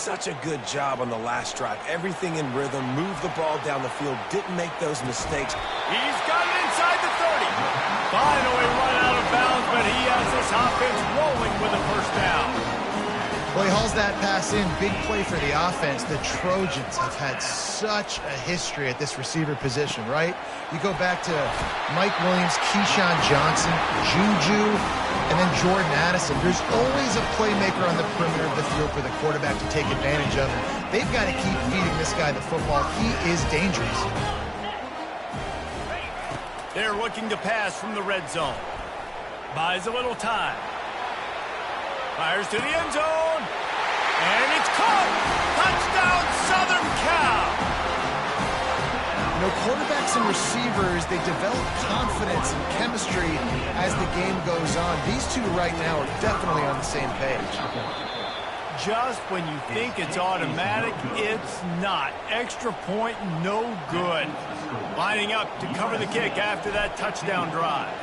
such a good job on the last drive. Everything in rhythm, moved the ball down the field, didn't make those mistakes. He's got it inside the 30. Finally run out of bounds, but he has this offense rolling with a first down. Well, he hauls that pass in. Big play for the offense. The Trojans have had such a history at this receiver position, right? You go back to Mike Williams, Keyshawn Johnson, Juju, and then Jordan Addison. There's always a playmaker on the perimeter of the field for the quarterback to take advantage of. And they've got to keep feeding this guy the football. He is dangerous. They're looking to pass from the red zone. Buys a little time. Fires to the end zone. And it's caught. Touchdown, Southern Cal. You know, quarterbacks and receivers, they develop confidence and chemistry as the game goes on. These two right now are definitely on the same page. Just when you think it's automatic, it's not. Extra point, no good. Lining up to cover the kick after that touchdown drive.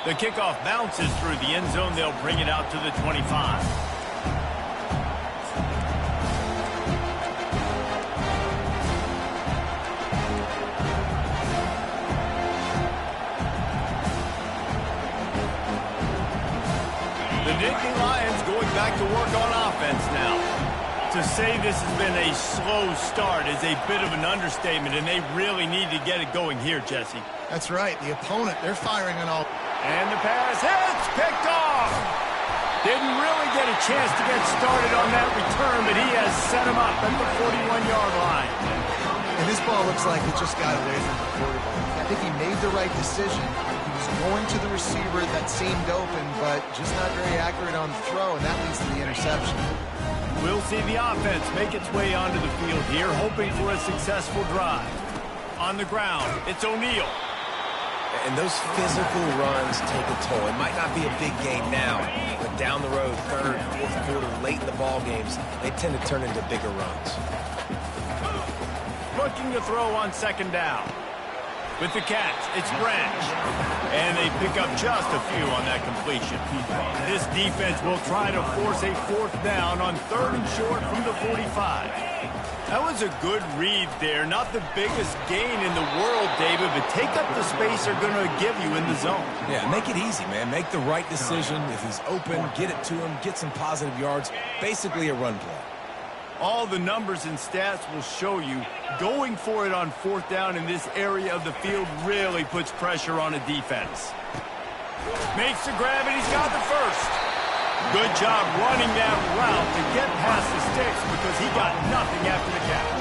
The kickoff bounces through the end zone. They'll bring it out to the 25. The Nittany Lions going back to work on offense now. To say this has been a slow start is a bit of an understatement, and they really need to get it going here, Jesse. That's right. The opponent, they're firing on all... And the pass hits, picked off. Didn't really get a chance to get started on that return, but he has set him up at the 41-yard line. And this ball looks like it just got away from the quarterback. I think he made the right decision. He was going to the receiver that seemed open, but just not very accurate on the throw, and that leads to the interception. We'll see the offense make its way onto the field here, hoping for a successful drive. On the ground, it's O'Neal. And those physical runs take a toll. It might not be a big game now, but down the road, third, fourth quarter, late in the ball games, they tend to turn into bigger runs. Looking to throw on second down. With the catch, it's Branch. And they pick up just a few on that completion. This defense will try to force a fourth down on third and short from the 45. That was a good read there. Not the biggest gain in the world, David, but take up the space they're going to give you in the zone. Yeah, make it easy, man. Make the right decision. If he's open, get it to him, get some positive yards. Basically a run play. All the numbers and stats will show you going for it on fourth down in this area of the field really puts pressure on a defense. Makes the grab, and he's got the first. Good job running that route to get past the sticks because he got nothing after the catch.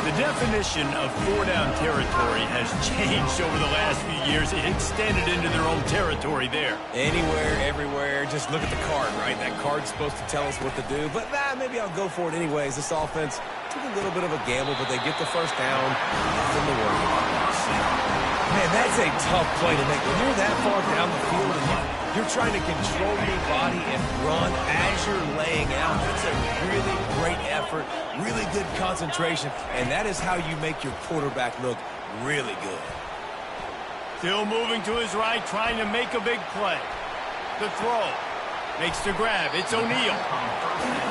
The definition of four-down territory has changed over the last few years. It extended into their own territory there. Anywhere, everywhere, just look at the card, right? That card's supposed to tell us what to do, but maybe I'll go for it anyways. This offense took a little bit of a gamble, but they get the first down. Nothing to worry about. Man, that's a tough play to make. When you're that far down the field and you're trying to control your body and run as you're laying out, that's a really great effort, really good concentration, and that is how you make your quarterback look really good. Still moving to his right, trying to make a big play. The throw. Makes the grab. It's O'Neal.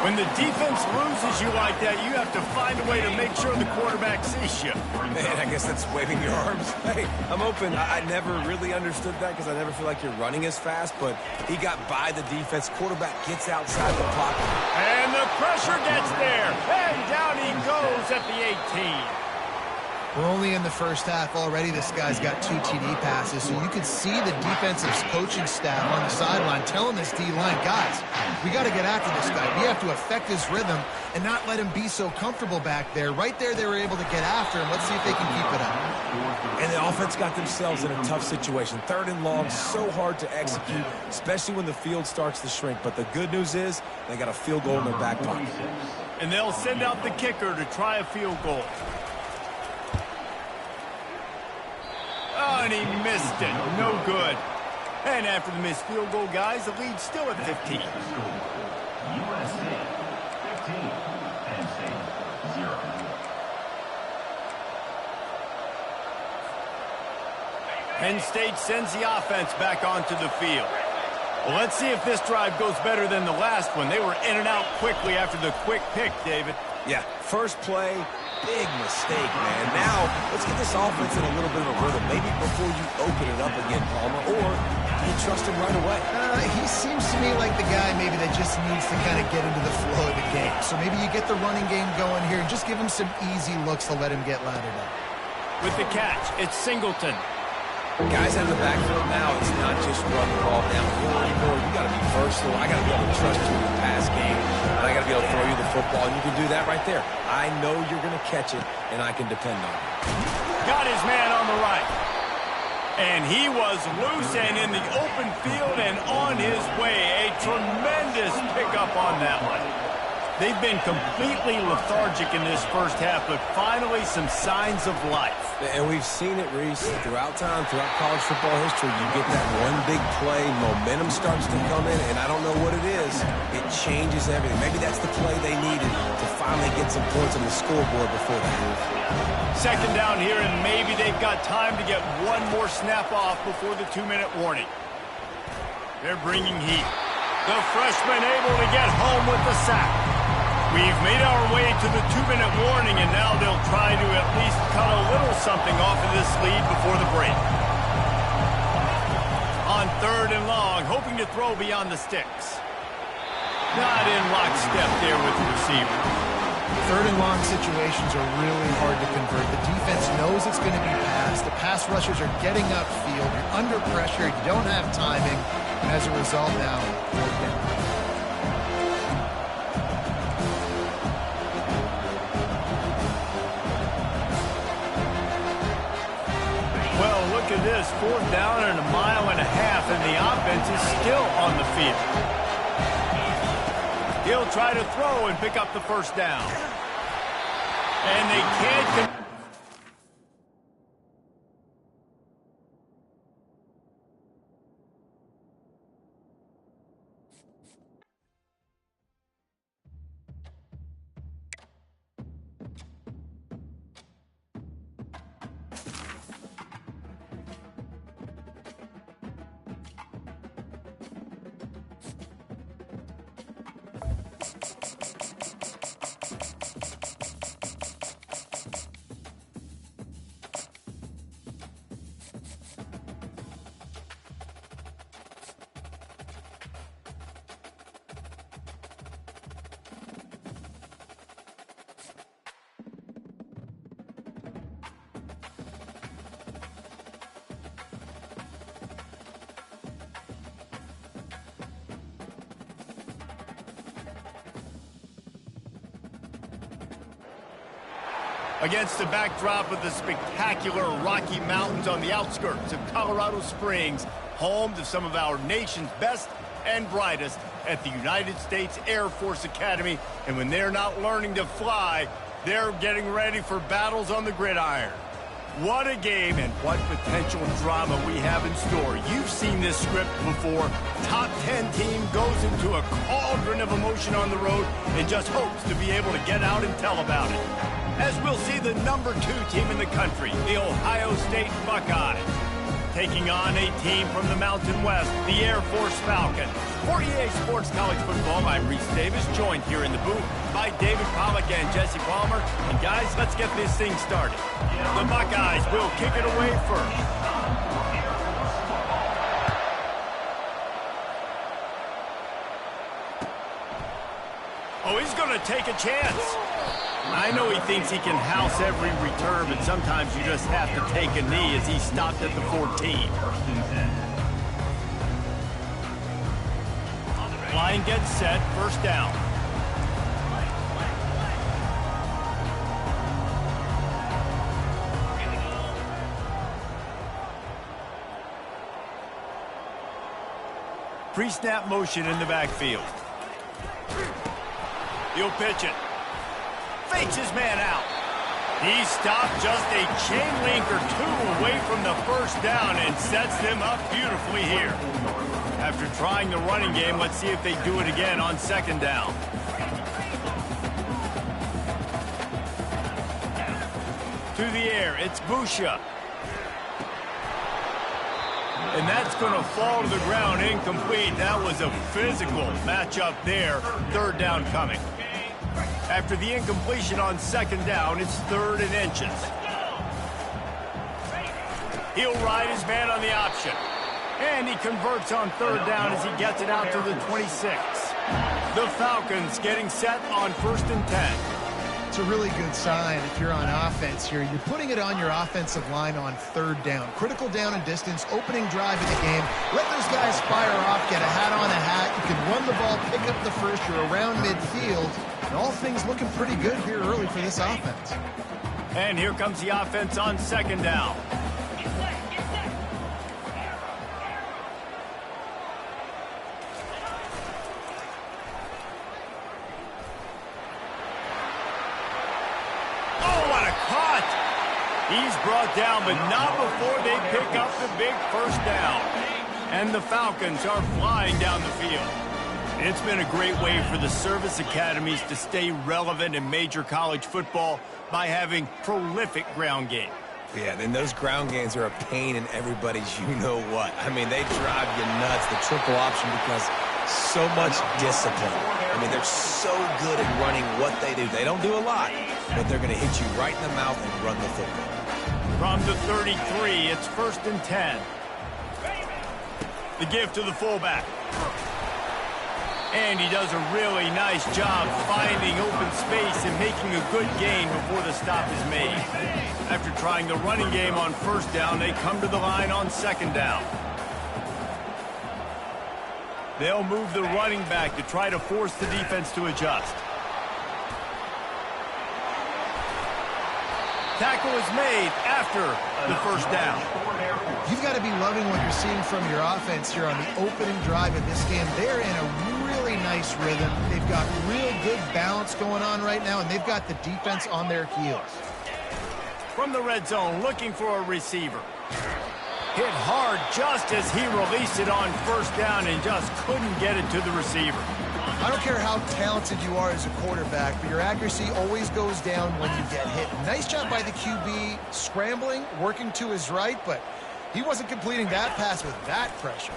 When the defense loses you like that, you have to find a way to make sure the quarterback sees you. Man, I guess that's waving your arms. Hey, I'm open. I never really understood that because I never feel like you're running as fast, but he got by the defense. Quarterback gets outside the pocket. And the pressure gets there. And down he goes at the 18. We're only in the first half already. This guy's got 2 TD passes, so you could see the defensive coaching staff on the sideline telling this D-line, guys, we got to get after this guy. We have to affect his rhythm and not let him be so comfortable back there. Right there, they were able to get after him. Let's see if they can keep it up. And the offense got themselves in a tough situation. Third and long, so hard to execute, especially when the field starts to shrink. But the good news is they got a field goal in their back pocket. And they'll send out the kicker to try a field goal. Oh, and he missed it. No good. And after the missed field goal, guys, the lead's still at 15. Penn State sends the offense back onto the field. Well, let's see if this drive goes better than the last one. They were in and out quickly after the quick pick, David. Yeah, first play, big mistake, man. Now, let's get this offense in a little bit of a rhythm. Maybe before you open it up again, Palmer, or do you trust him right away? He seems to me like the guy maybe that just needs to kind of get into the flow of the game. So maybe you get the running game going here and just give him some easy looks to let him get lathered up. With the catch, it's Singleton. Guys out of the backfield now, it's not just run the ball downfield anymore. You got to be versatile. I got to be able to trust you in the pass game, and I got to be able to throw you the football, and you can do that right there. I know you're going to catch it, and I can depend on it. Got his man on the right. And he was loose and in the open field and on his way. A tremendous pickup on that one. They've been completely lethargic in this first half, but finally some signs of life. And we've seen it, Reese, throughout time, throughout college football history. You get that one big play, momentum starts to come in, and I don't know what it is. It changes everything. Maybe that's the play they needed to finally get some points on the scoreboard before the half. Second down here, and maybe they've got time to get one more snap off before the 2-minute warning. They're bringing heat. The freshman able to get home with the sack. We've made our way to the 2-minute warning, and now they'll try to at least cut a little something off of this lead before the break. On 3rd and long, hoping to throw beyond the sticks. Not in lockstep there with the receiver. 3rd and long situations are really hard to convert. The defense knows it's going to be passed. The pass rushers are getting upfield. You're under pressure. You don't have timing. And as a result now, fourth down. Well, look at this. 4th down and 1.5 miles, and the offense is still on the field. He'll try to throw and pick up the first down. And they can't... Against the backdrop of the spectacular Rocky Mountains on the outskirts of Colorado Springs, home to some of our nation's best and brightest at the United States Air Force Academy. And when they're not learning to fly, they're getting ready for battles on the gridiron. What a game and what potential drama we have in store. You've seen this script before. Top 10 team goes into a cauldron of emotion on the road and just hopes to be able to get out and tell about it. As we'll see the number 2 team in the country, the Ohio State Buckeyes, taking on a team from the Mountain West, the Air Force Falcons. For EA Sports College Football, I'm Reese Davis, joined here in the booth by David Pollack and Jesse Palmer. And guys, let's get this thing started. The Buckeyes will kick it away first. Oh, he's going to take a chance. I know he thinks he can house every return, but sometimes you just have to take a knee as he stopped at the 14. Line gets set, first down. Pre-snap motion in the backfield. He'll pitch it. Fakes his man out. He stopped just a chain link or 2 away from the first down and sets them up beautifully here. After trying the running game, let's see if they do it again on 2nd down. To the air, it's Busha. And that's going to fall to the ground incomplete. That was a physical matchup there. Third down coming. After the incompletion on second down, it's 3rd and inches. He'll ride his man on the option. And he converts on 3rd down as he gets it out to the 26. The Falcons getting set on 1st and 10. It's a really good sign if you're on offense here. You're putting it on your offensive line on 3rd down. Critical down and distance, opening drive of the game. Let those guys fire off, get a hat on a hat. You can run the ball, pick up the first. You're around midfield. And all things looking pretty good here early for this offense. And here comes the offense on 2nd down. He's brought down, but not before they pick up the big 1st down. And the Falcons are flying down the field. It's been a great way for the service academies to stay relevant in major college football by having prolific ground game. Yeah, then those ground games are a pain in everybody's you-know-what. I mean, they drive you nuts, the triple option, because so much discipline. I mean, they're so good at running what they do. They don't do a lot, but they're going to hit you right in the mouth and run the football. From the 33, it's 1st and 10. The give to the fullback. And he does a really nice job finding open space and making a good gain before the stop is made. After trying the running game on 1st down, they come to the line on 2nd down. They'll move the running back to try to force the defense to adjust. Tackle is made after the 1st down. You've got to be loving what you're seeing from your offense here on the opening drive of this game. They're in a really nice rhythm. They've got real good balance going on right now, and they've got the defense on their heels. From the red zone, looking for a receiver. Hit hard just as he released it on 1st down and just couldn't get it to the receiver. I don't care how talented you are as a quarterback, but your accuracy always goes down when you get hit. Nice job by the QB scrambling, working to his right, but he wasn't completing that pass with that pressure.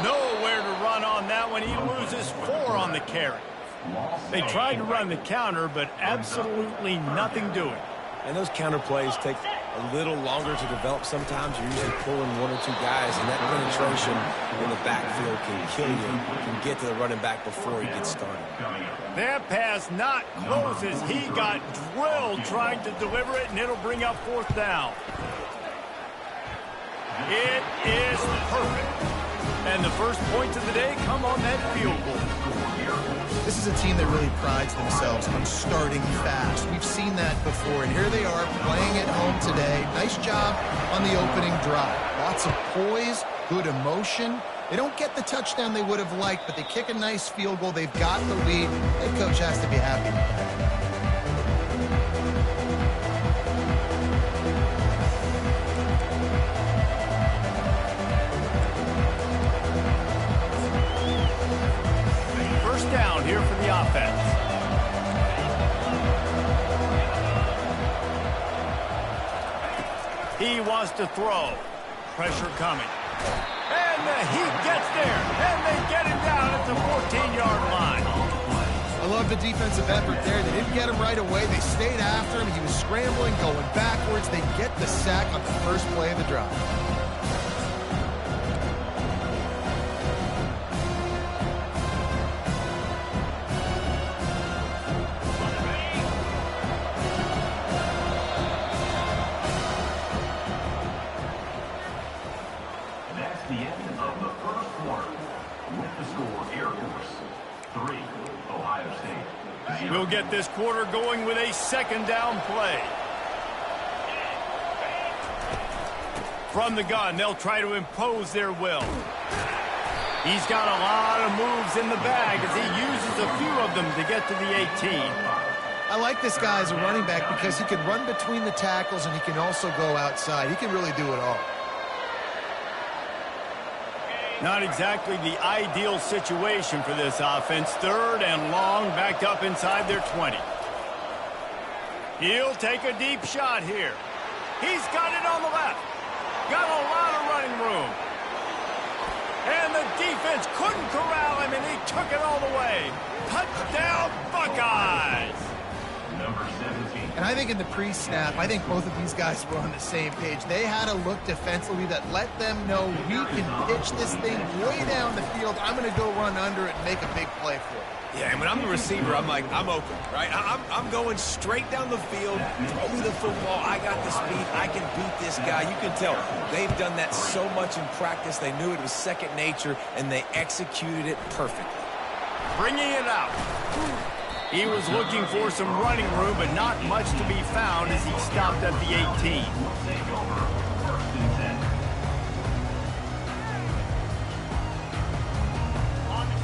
Nowhere to run on that one. He loses 4 on the carry. They tried to run the counter, but absolutely nothing doing. And those counter plays take a little longer to develop sometimes. You're usually pulling 1 or 2 guys, and that penetration in the backfield can kill you. You can get to the running back before he gets started. That pass not close as he got drilled trying to deliver it, and it'll bring up 4th down. It is perfect. And the first points of the day come on that field goal. This is a team that really prides themselves on starting fast. We've seen that before, and here they are playing at home today. Nice job on the opening drive. Lots of poise, good emotion. They don't get the touchdown they would have liked, but they kick a nice field goal. They've got the lead. Head coach has to be happy. Down here for the offense. He wants to throw. Pressure coming. And he gets there. And they get him down at the 14-yard line. I love the defensive effort there. They didn't get him right away. They stayed after him. He was scrambling, going backwards. They get the sack on the first play of the drive. We'll get this quarter going with a 2nd down play. From the gun, they'll try to impose their will. He's got a lot of moves in the bag as he uses a few of them to get to the 18. I like this guy as a running back because he can run between the tackles and he can also go outside. He can really do it all. Not exactly the ideal situation for this offense. 3rd and long, backed up inside their 20. He'll take a deep shot here. He's got it on the left. Got a lot of running room. And the defense couldn't corral him, and he took it all the way. Touchdown, Buckeyes! And I think in the pre-snap, I think both of these guys were on the same page. They had a look defensively that let them know we can pitch this thing way down the field. I'm going to go run under it and make a big play for it. Yeah, and when I'm the receiver, I'm like, I'm open, right? I'm going straight down the field. Throw me the football. I got the speed. I can beat this guy. You can tell they've done that so much in practice. They knew it was second nature, and they executed it perfectly. Bringing it out. He was looking for some running room, but not much to be found as he stopped at the 18.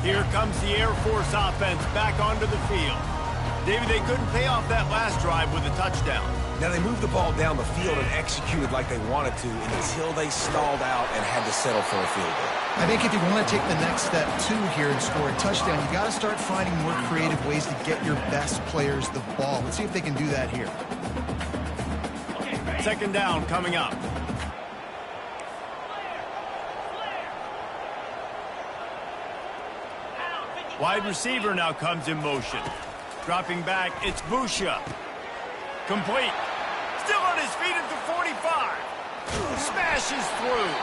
Here comes the Air Force offense back onto the field. David, they couldn't pay off that last drive with a touchdown. Now, they moved the ball down the field and executed like they wanted to until they stalled out and had to settle for a field goal. I think if you want to take the next step, too, here and score a touchdown, you got to start finding more creative ways to get your best players the ball. Let's see if they can do that here. Second down coming up. Wide receiver now comes in motion. Dropping back, it's Busha. Complete. Still on his feet at the 45. Smashes through.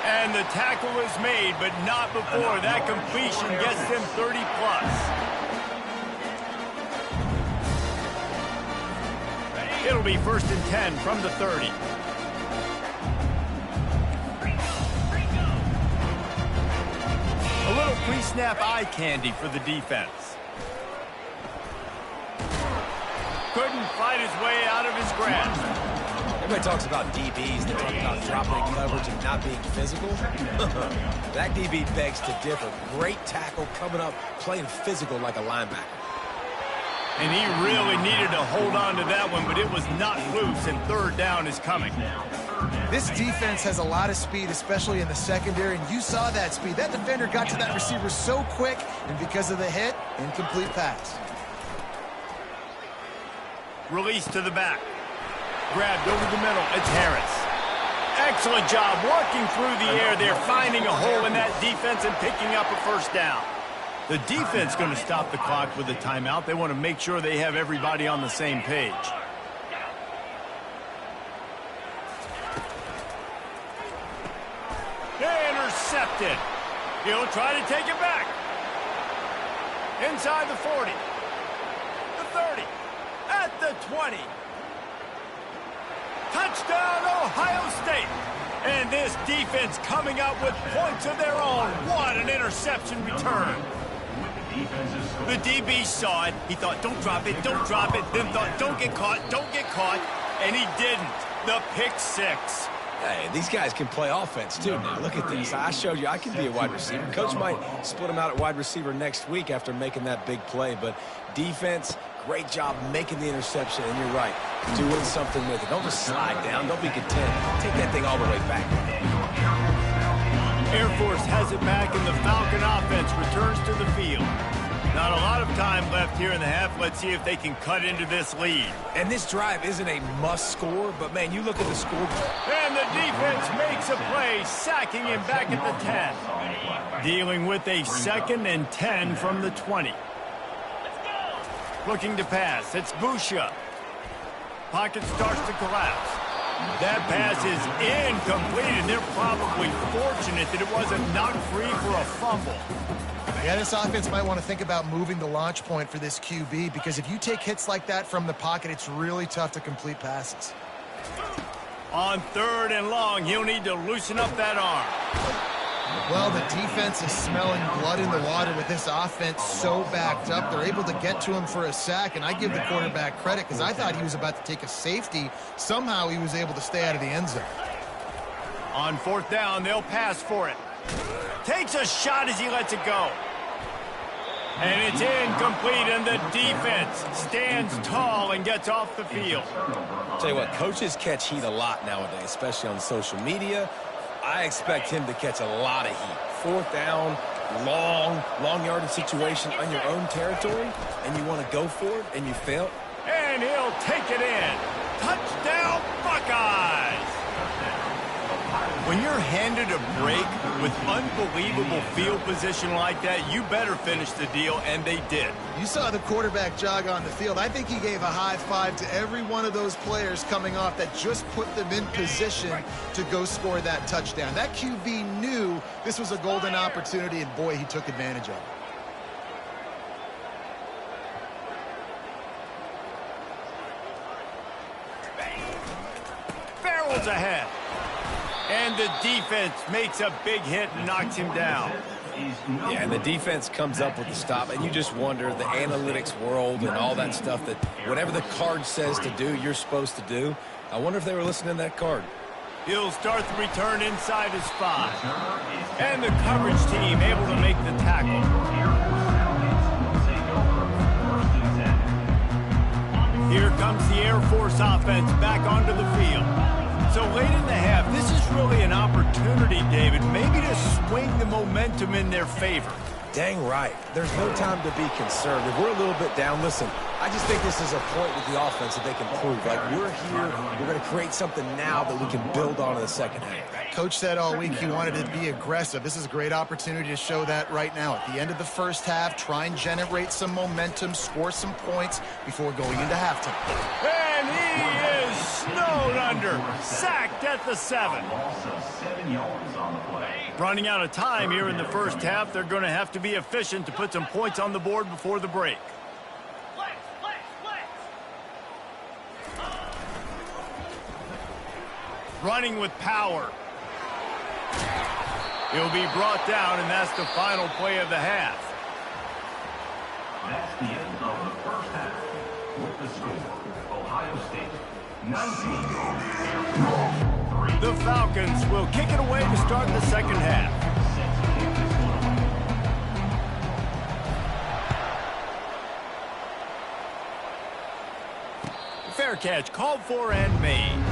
And the tackle is made, but not before that completion gets them 30-plus. It'll be 1st and 10 from the 30. A little pre-snap eye candy for the defense. Couldn't fight his way out of his grasp. Everybody talks about DBs. They talk about dropping coverage and not being physical. That DB begs to differ. Great tackle coming up, playing physical like a linebacker. And he really needed to hold on to that one, but it was not loose, and third down is coming. This defense has a lot of speed, especially in the secondary, and you saw that speed. That defender got to that receiver so quick, and because of the hit, incomplete pass. Release to the back. Grabbed over the middle. It's Harris. Excellent job working through the air there, finding a hole in that defense and picking up a first down. The defense going to stop the clock with a timeout. They want to make sure they have everybody on the same page. Intercepted. He'll try to take it back. Inside the 40. The 30. At the 20. Touchdown, Ohio State. And this defense coming up with points of their own. What an interception return. The DB saw it. He thought, don't drop it, don't drop it. Then thought, don't get caught, don't get caught. And he didn't. The pick six. Hey, these guys can play offense, too, now. Look at this. I showed you I can be a wide receiver. Coach might split him out at wide receiver next week after making that big play. But defense, great job making the interception. And you're right, doing something with it. Don't just slide down. Don't be content. Take that thing all the way back. Air Force has it back, and the Falcon offense returns to the field. Not a lot of time left here in the half. Let's see if they can cut into this lead. And this drive isn't a must score, but, man, you look at the scoreboard. And the defense makes a play, sacking him back at the 10. Dealing with a 2nd and 10 from the 20. Looking to pass. It's Busha. Pocket starts to collapse. That pass is incomplete, and they're probably fortunate that it wasn't knocked free for a fumble. Yeah, this offense might want to think about moving the launch point for this QB, because if you take hits like that from the pocket, it's really tough to complete passes. On 3rd and long, he'll need to loosen up that arm. Well, the defense is smelling blood in the water with this offense so backed up. They're able to get to him for a sack, and I give the quarterback credit because I thought he was about to take a safety. Somehow he was able to stay out of the end zone. On 4th down, they'll pass for it. Takes a shot as he lets it go. And it's incomplete, and the defense stands tall and gets off the field. Tell you what, coaches catch heat a lot nowadays, especially on social media. I expect him to catch a lot of heat. 4th down, long yardage situation on your own territory, and you want to go for it, and you fail. And he'll take it in. Touchdown, Buckeyes! When you're handed a break with unbelievable field position like that, you better finish the deal, and they did. You saw the quarterback jog on the field. I think he gave a high five to every one of those players coming off that just put them in position to go score that touchdown. That QB knew this was a golden opportunity, and boy, he took advantage of it. Barrels ahead. And the defense makes a big hit and knocks him down. Yeah, and the defense comes up with the stop, and you just wonder, the analytics world and all that stuff, that whatever the card says to do, you're supposed to do. I wonder if they were listening to that card. He'll start the return inside his spot. And the coverage team able to make the tackle. Here comes the Air Force offense back onto the field. So late in the half, this is really an opportunity, David, maybe to swing the momentum in their favor. Dang right. There's no time to be concerned. If we're a little bit down, listen, I just think this is a point with the offense that they can prove. Like, we're here, we're going to create something now that we can build on in the second half. Coach said all week he wanted to be aggressive. This is a great opportunity to show that right now. At the end of the first half, try and generate some momentum, score some points before going into halftime. And he is snowed under, sacked at the 7. Running out of time here in the first half, they're going to have to be efficient to put some points on the board before the break. Running with power. He'll be brought down, and that's the final play of the half. That's the end of the first half. With the score, Ohio State 19. The Falcons will kick it away to start the second half. Fair catch called for and made.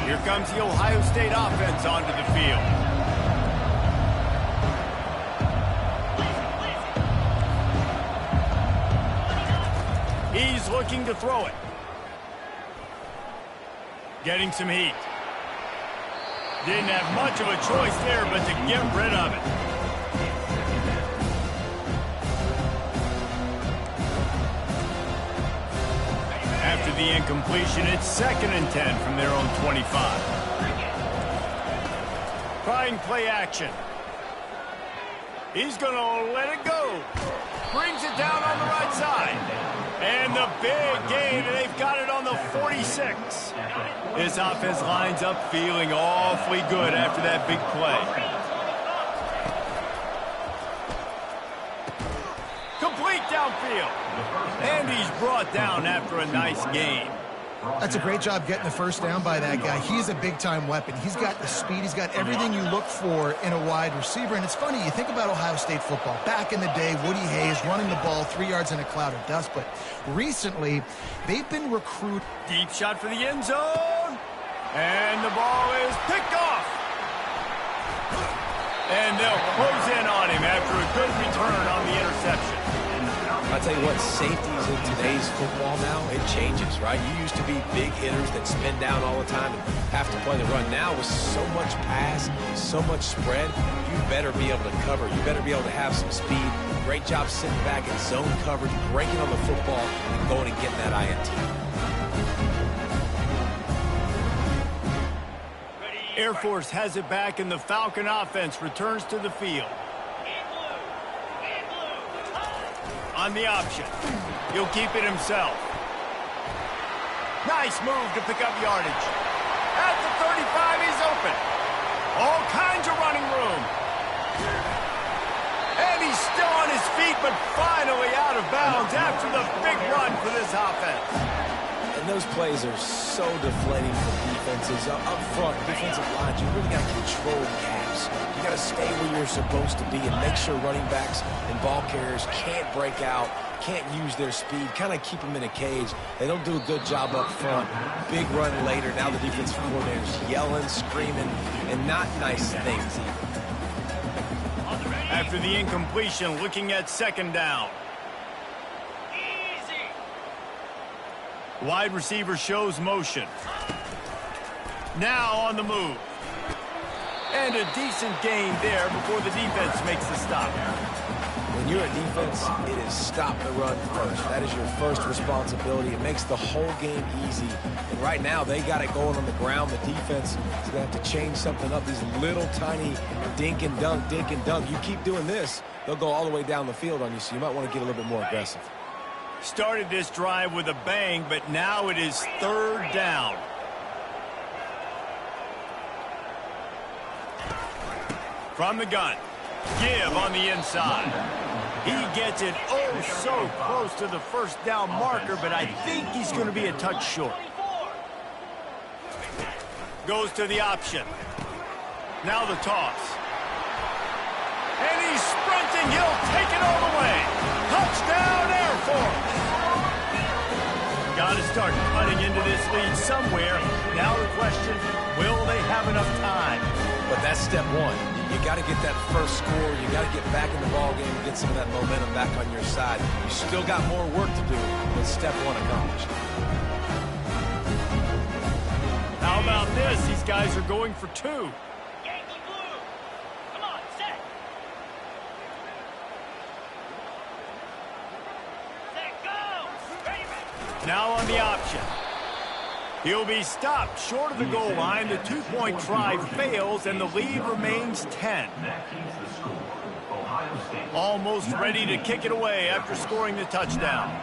Here comes the Ohio State offense onto the field. He's looking to throw it. Getting some heat. Didn't have much of a choice there but to get rid of it. After the incompletion, it's 2nd and 10 from their own 25. Trying play action. He's going to let it go. Brings it down on the right side. And the big gain, and they've got it on the 46. This offense lines up feeling awfully good after that big play. Complete downfield. And he's brought down after a nice gain. That's a great job getting the first down by that guy. He's a big-time weapon. He's got the speed. He's got everything you look for in a wide receiver. And it's funny, you think about Ohio State football. Back in the day, Woody Hayes running the ball 3 yards in a cloud of dust. But recently, they've been recruited. Deep shot for the end zone. And the ball is picked off. And they'll close in on him after a good return on the interception. I'll tell you what, safeties in today's football now, it changes, right? You used to be big hitters that spin down all the time and have to play the run. Now with so much pass, so much spread, you better be able to cover. You better be able to have some speed. Great job sitting back in zone coverage, breaking on the football, and going and getting that INT. Air Force has it back, and the Falcon offense returns to the field. On the option. He'll keep it himself. Nice move to pick up yardage. At the 35, he's open. All kinds of running room. And he's still on his feet, but finally out of bounds after the big run for this offense. And those plays are so deflating for defenses. Up front, defensive lines, you really got to control gaps. You got to stay where you're supposed to be and make sure running backs and ball carriers can't break out can't use their speed, kind of keep them in a cage. They don't do a good job up front. Big run later. Now the defensive coordinator's yelling, screaming, and not nice things either. After the incompletion, looking at second down. Wide receiver shows motion. Now on the move. And a decent gain there before the defense makes the stop. When you're a defense, it is stop the run first. That is your first responsibility. It makes the whole game easy. And right now, they got it going on the ground. The defense is going to have to change something up. These little tiny dink and dunk, dink and dunk. You keep doing this, they'll go all the way down the field on you, so you might want to get a little bit more aggressive. Started this drive with a bang, but now it is third down. From the gun. Give on the inside. He gets it oh so close to the first down marker, but I think he's going to be a touch short. Goes to the option. Now the toss. And he's sprinting. He'll take it all the way. Touchdown, Air Force. Got to start cutting into this lead somewhere. Now the question, will they have enough time? But that's step one. You got to get that first score. You got to get back in the ball game and get some of that momentum back on your side. You still got more work to do, but step one accomplished. How about this? These guys are going for two. Yankee blue. Come on, set. Set, go. Ready, ready. Now on the option. He'll be stopped short of the goal line. The two-point try fails, and the lead remains 10. Almost ready to kick it away after scoring the touchdown.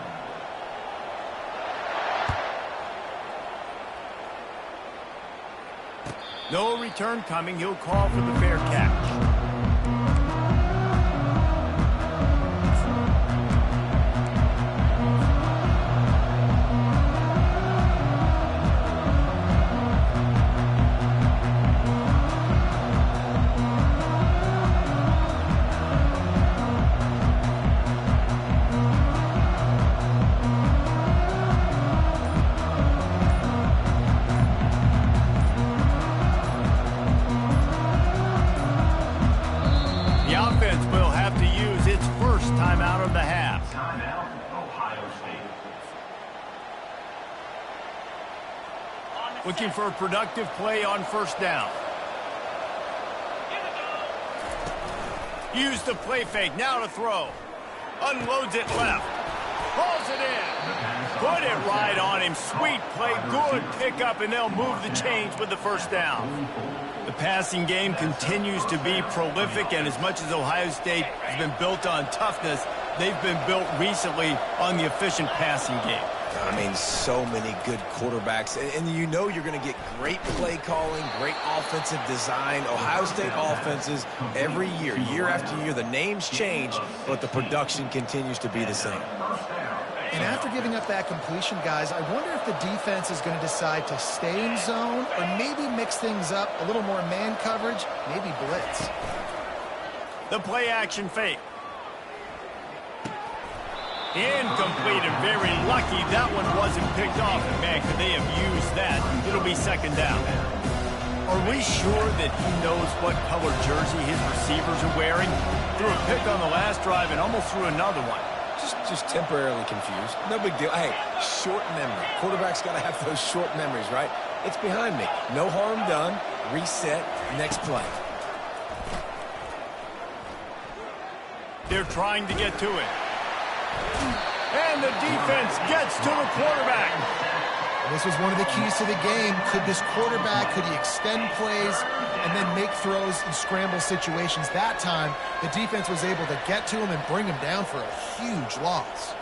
No return coming. He'll call for the fair catch. Looking for a productive play on first down. Use the play fake. Now to throw. Unloads it left. Pulls it in. Put it right on him. Sweet play. Good pickup, and they'll move the chains with the first down. The passing game continues to be prolific, and as much as Ohio State has been built on toughness, they've been built recently on the efficient passing game. I mean, so many good quarterbacks. And you know you're going to get great play calling, great offensive design. Ohio State offenses every year, year after year, the names change, but the production continues to be the same. And after giving up that completion, guys, I wonder if the defense is going to decide to stay in zone or maybe mix things up, a little more man coverage, maybe blitz. The play action fake. Incomplete, and very lucky that one wasn't picked off. And man, could they have used that? It'll be second down. Are we sure that he knows what color jersey his receivers are wearing? Threw a pick on the last drive and almost threw another one. Just temporarily confused. No big deal. Hey, short memory. Quarterback's got to have those short memories, right? It's behind me. No harm done. Reset. Next play. They're trying to get to it. And the defense gets to the quarterback. This was one of the keys to the game. Could this quarterback, could he extend plays and then make throws in scramble situations? That time, the defense was able to get to him and bring him down for a huge loss.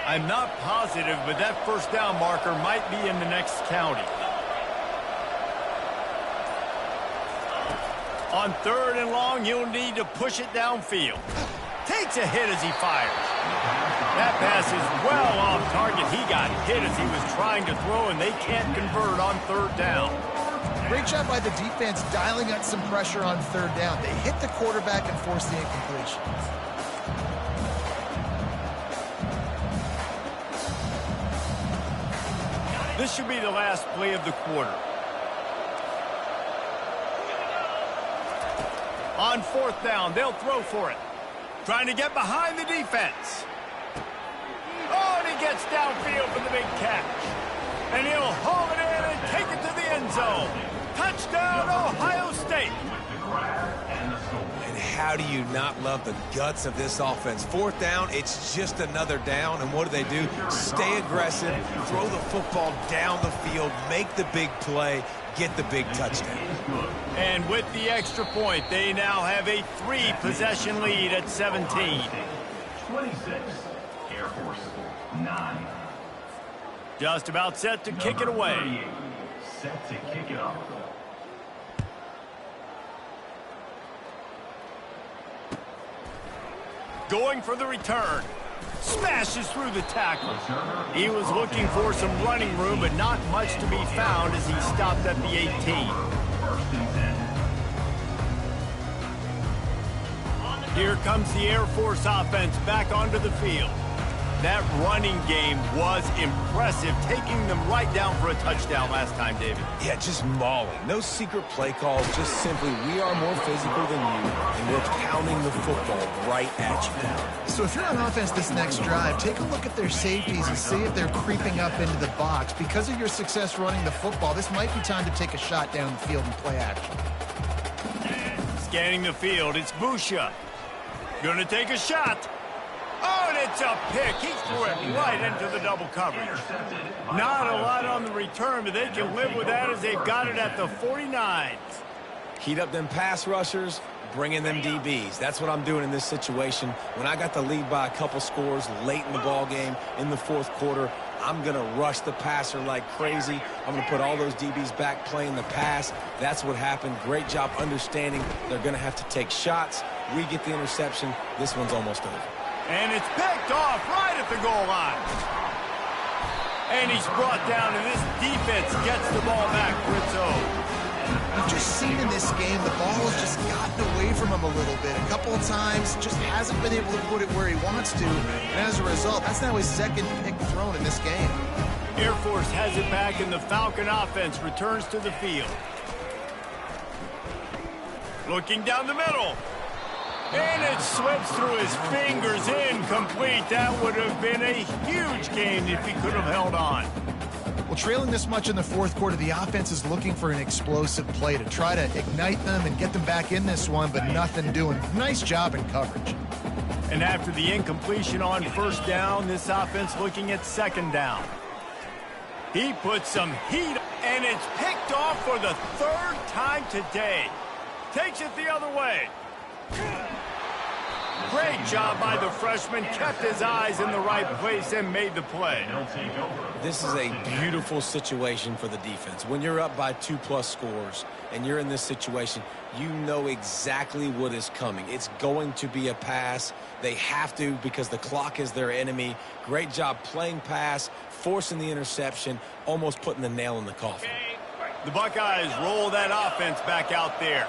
I'm not positive, but that first down marker might be in the next county. On third and long, you'll need to push it downfield. Takes a hit as he fires. That pass is well off target. He got hit as he was trying to throw, and they can't convert on third down. Great job by the defense dialing up some pressure on third down. They hit the quarterback and forced the incompletion. This should be the last play of the quarter. On 4th down, they'll throw for it. Trying to get behind the defense. Oh, and he gets downfield for the big catch. And he'll haul it in and take it to the end zone. Touchdown, Ohio State. And how do you not love the guts of this offense? 4th down, it's just another down. And what do? Stay aggressive, throw the football down the field, make the big play, get the big touchdown. And with the extra point, they now have a 3-possession lead at 17. 26, Air Force 9. Just about set to kick it away. 38, set to kick it off. Going for the return. Smashes through the tackle. He was looking for some running room, but not much to be found as he stopped at the 18. First and 10. Here comes the Air Force offense back onto the field. That running game was impressive, taking them right down for a touchdown last time, David. Yeah, just mauling. No secret play calls, just simply we are more physical than you, and we're pounding the football right at you. So if you're on offense this next drive, take a look at their safeties and see if they're creeping up into the box. Because of your success running the football, this might be time to take a shot down the field and play action. Scanning the field, it's Busha. Gonna take a shot. Oh, and it's a pick. He threw it right into the double coverage. Not a lot on the return, but they can live with that as they've got it at the 49. Heat up them pass rushers, bring in them DBs. That's what I'm doing in this situation. When I got the lead by a couple scores late in the ball game in the 4th quarter, I'm going to rush the passer like crazy. I'm going to put all those DBs back playing the pass. That's what happened. Great job understanding they're going to have to take shots. We get the interception. This one's almost over. And it's picked off right at the goal line. And he's brought down, and this defense gets the ball back for its own. We've just seen in this game the ball has just gotten away from him a little bit. A couple of times, just hasn't been able to put it where he wants to. And as a result, that's now his 2nd pick thrown in this game. Air Force has it back, and the Falcon offense returns to the field. Looking down the middle. And it slips through his fingers, incomplete. That would have been a huge gain if he could have held on. Well, trailing this much in the 4th quarter, the offense is looking for an explosive play to try to ignite them and get them back in this one, but nothing doing. Nice job in coverage. And after the incompletion on 1st down, this offense looking at 2nd down. He puts some heat, and it's picked off for the 3rd time today. Takes it the other way. Great job by the freshman, kept his eyes in the right place and made the play. This is a beautiful situation for the defense. When you're up by 2+ scores and you're in this situation, you know exactly what is coming. It's going to be a pass. They have to because the clock is their enemy. Great job playing pass, forcing the interception, almost putting the nail in the coffin. The Buckeyes roll that offense back out there.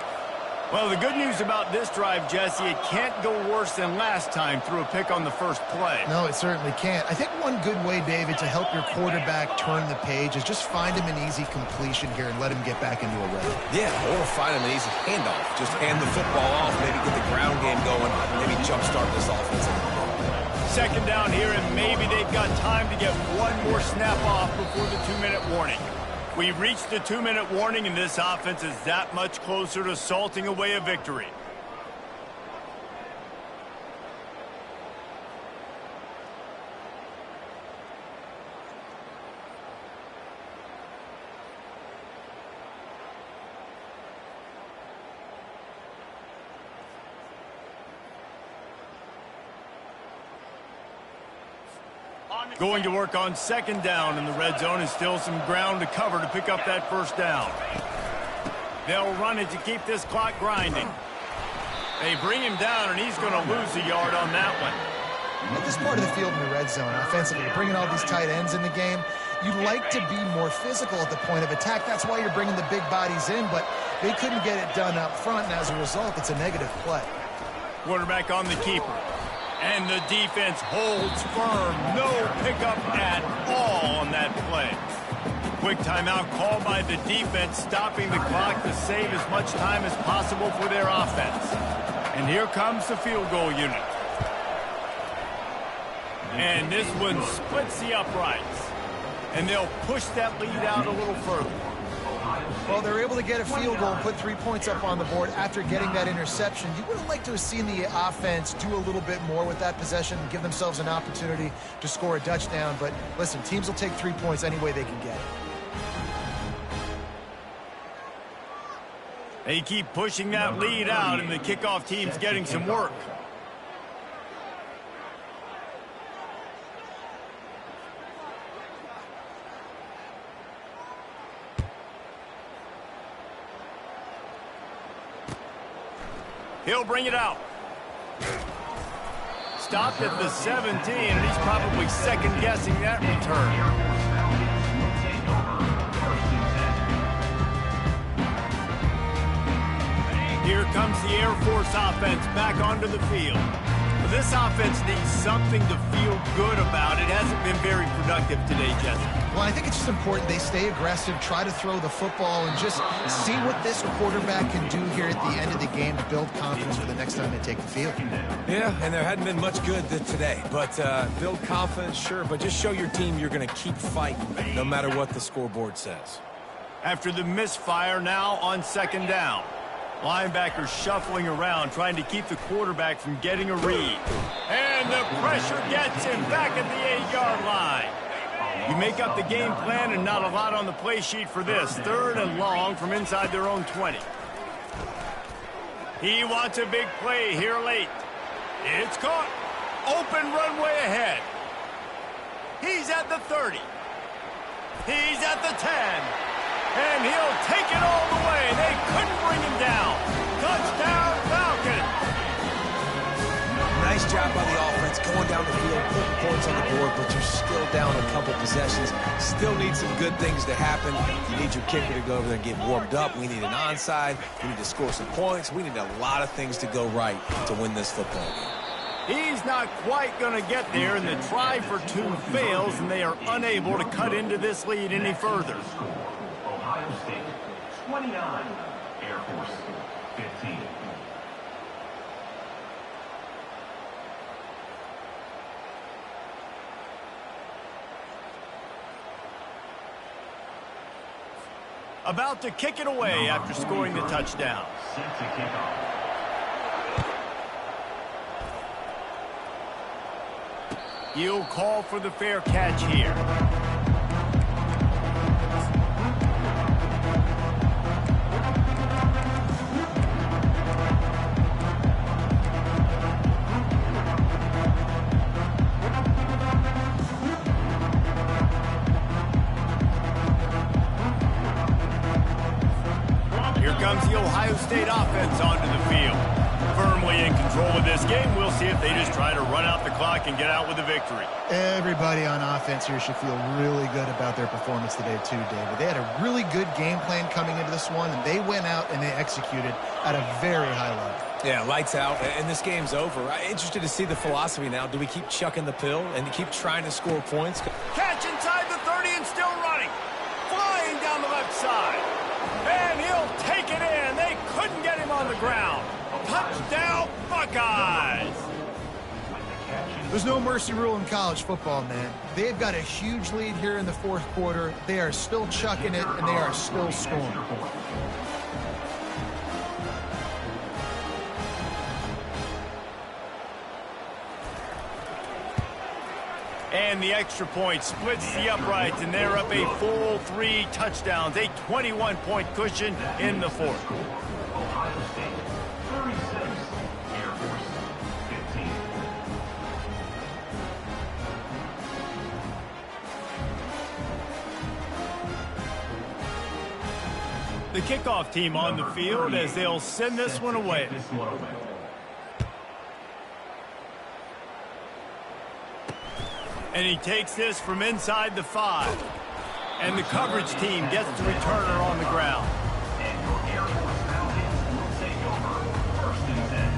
Well, the good news about this drive, Jesse, it can't go worse than last time through a pick on the first play. No, it certainly can't. I think one good way, David, to help your quarterback turn the page is just find him an easy completion here and let him get back into a rhythm. Yeah, or find him an easy handoff. Just hand the football off, maybe get the ground game going, maybe jumpstart this offense. 2nd down here, and maybe they've got time to get one more snap off before the 2-minute warning. We've reached the 2-minute warning, and this offense is that much closer to salting away a victory. Going to work on 2nd down in the red zone, and still some ground to cover to pick up that 1st down. They'll run it to keep this clock grinding. They bring him down, and he's going to lose a yard on that one. At this part of the field in the red zone, offensively, you're bringing all these tight ends in the game. You'd like to be more physical at the point of attack. That's why you're bringing the big bodies in, but they couldn't get it done up front, and as a result, it's a negative play. Quarterback on the keeper. And the defense holds firm. No pickup at all on that play. quick timeout called by the defense, stopping the clock to save as much time as possible for their offense. And here comes the field goal unit. And this one splits the uprights. And they'll push that lead out a little further. Well, they're able to get a field goal and put 3 points up on the board after getting that interception. You would have liked to have seen the offense do a little bit more with that possession and give themselves an opportunity to score a touchdown. But listen, teams will take 3 points any way they can get it. They keep pushing that lead out, and the kickoff team's getting some work. He'll bring it out. Stopped at the 17, and he's probably second-guessing that return. Here comes the Air Force offense back onto the field. This offense needs something to feel good about. It hasn't been very productive today, Jesse. Well, I think it's just important they stay aggressive, try to throw the football, and just see what this quarterback can do here at the end of the game to build confidence for the next time they take the field. Yeah, and there hadn't been much good today. But build confidence, sure, but just show your team you're going to keep fighting no matter what the scoreboard says. After the misfire, now on second down. Linebacker shuffling around, trying to keep the quarterback from getting a read. And the pressure gets him back at the 8-yard line. You make up the game plan and not a lot on the play sheet for this. Third and long from inside their own 20. He wants a big play here late. It's caught. Open runway ahead. He's at the 30. He's at the 10. And he'll take it all the way. They couldn't bring him down. Touchdown, Falcons. Nice job by the offense going down the field, putting points on the board, but you're still down a couple possessions. Still need some good things to happen. You need your kicker to go over there and get warmed up. We need an onside. We need to score some points. We need a lot of things to go right to win this football game. He's not quite going to get there, and the try for two fails, and they are unable to cut into this lead any further. Ohio State, 29. Air Force, 15. About to kick it away after scoring the touchdown. Set to kickoff. He'll call for the fair catch here. Here comes the Ohio State offense onto the field. Firmly in control of this game. We'll see if they just try to run out the clock and get out with a victory. Everybody on offense here should feel really good about their performance today too, David. They had a really good game plan coming into this one, and they went out and they executed at a very high level. Yeah, lights out, and this game's over. I'm interested to see the philosophy now. Do we keep chucking the pill and keep trying to score points? Catch inside the 30 and still running. Flying down the left side. And he'll take it in. They couldn't get him on the ground. Touchdown, Buckeyes! There's no mercy rule in college football, man. They've got a huge lead here in the fourth quarter. They are still chucking it, and they are still scoring. And the extra point splits the uprights, and they're up a full 3 touchdowns, a 21-point cushion in the fourth. Ohio State, 36. Air Force, 15. The kickoff team on the field as they'll send this one away. And he takes this from inside the 5. And the coverage team gets the returner on the ground. And your Air Force Falcons will take over first and 10.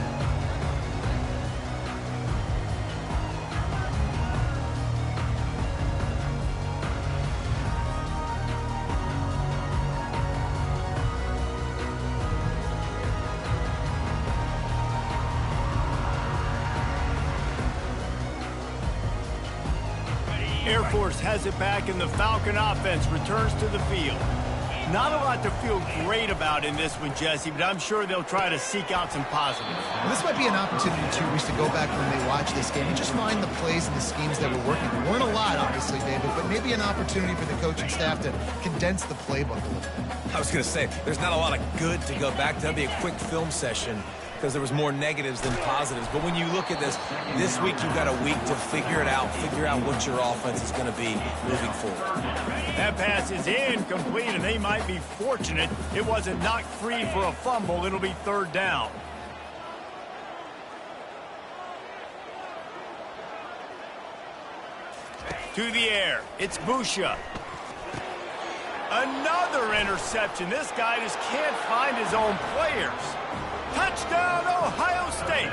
Force has it back, and the Falcon offense returns to the field. Not a lot to feel great about in this one, Jesse, but I'm sure they'll try to seek out some positives. Well, this might be an opportunity, too, Reese, to go back when they watch this game and just find the plays and the schemes that were working. There weren't a lot, obviously, David, but maybe an opportunity for the coaching staff to condense the playbook a little bit. I was going to say, there's not a lot of good to go back to. That'd be a quick film session because there was more negatives than positives. But when you look at this week you've got a week to figure it out, figure out what your offense is going to be moving forward. That pass is incomplete, and they might be fortunate it wasn't knocked free for a fumble. It'll be third down. To the air, it's Busha. Another interception. This guy just can't find his own players. Touchdown, Ohio State.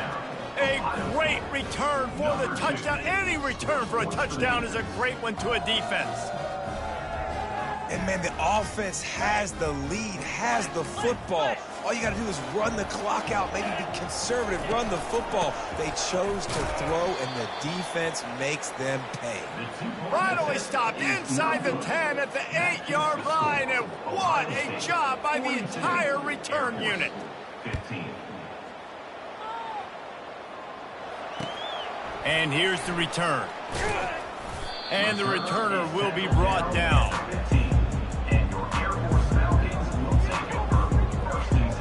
A great return for the touchdown. Any return for a touchdown is a great one to a defense. And, man, the offense has the lead, has the football. All you got to do is run the clock out, maybe be conservative, run the football. They chose to throw, and the defense makes them pay. Finally stopped inside the 10 at the 8-yard line, and what a job by the entire return unit. 15. And here's the return. And the returner will be brought down. 15. And your Air Force Falcons will take over first and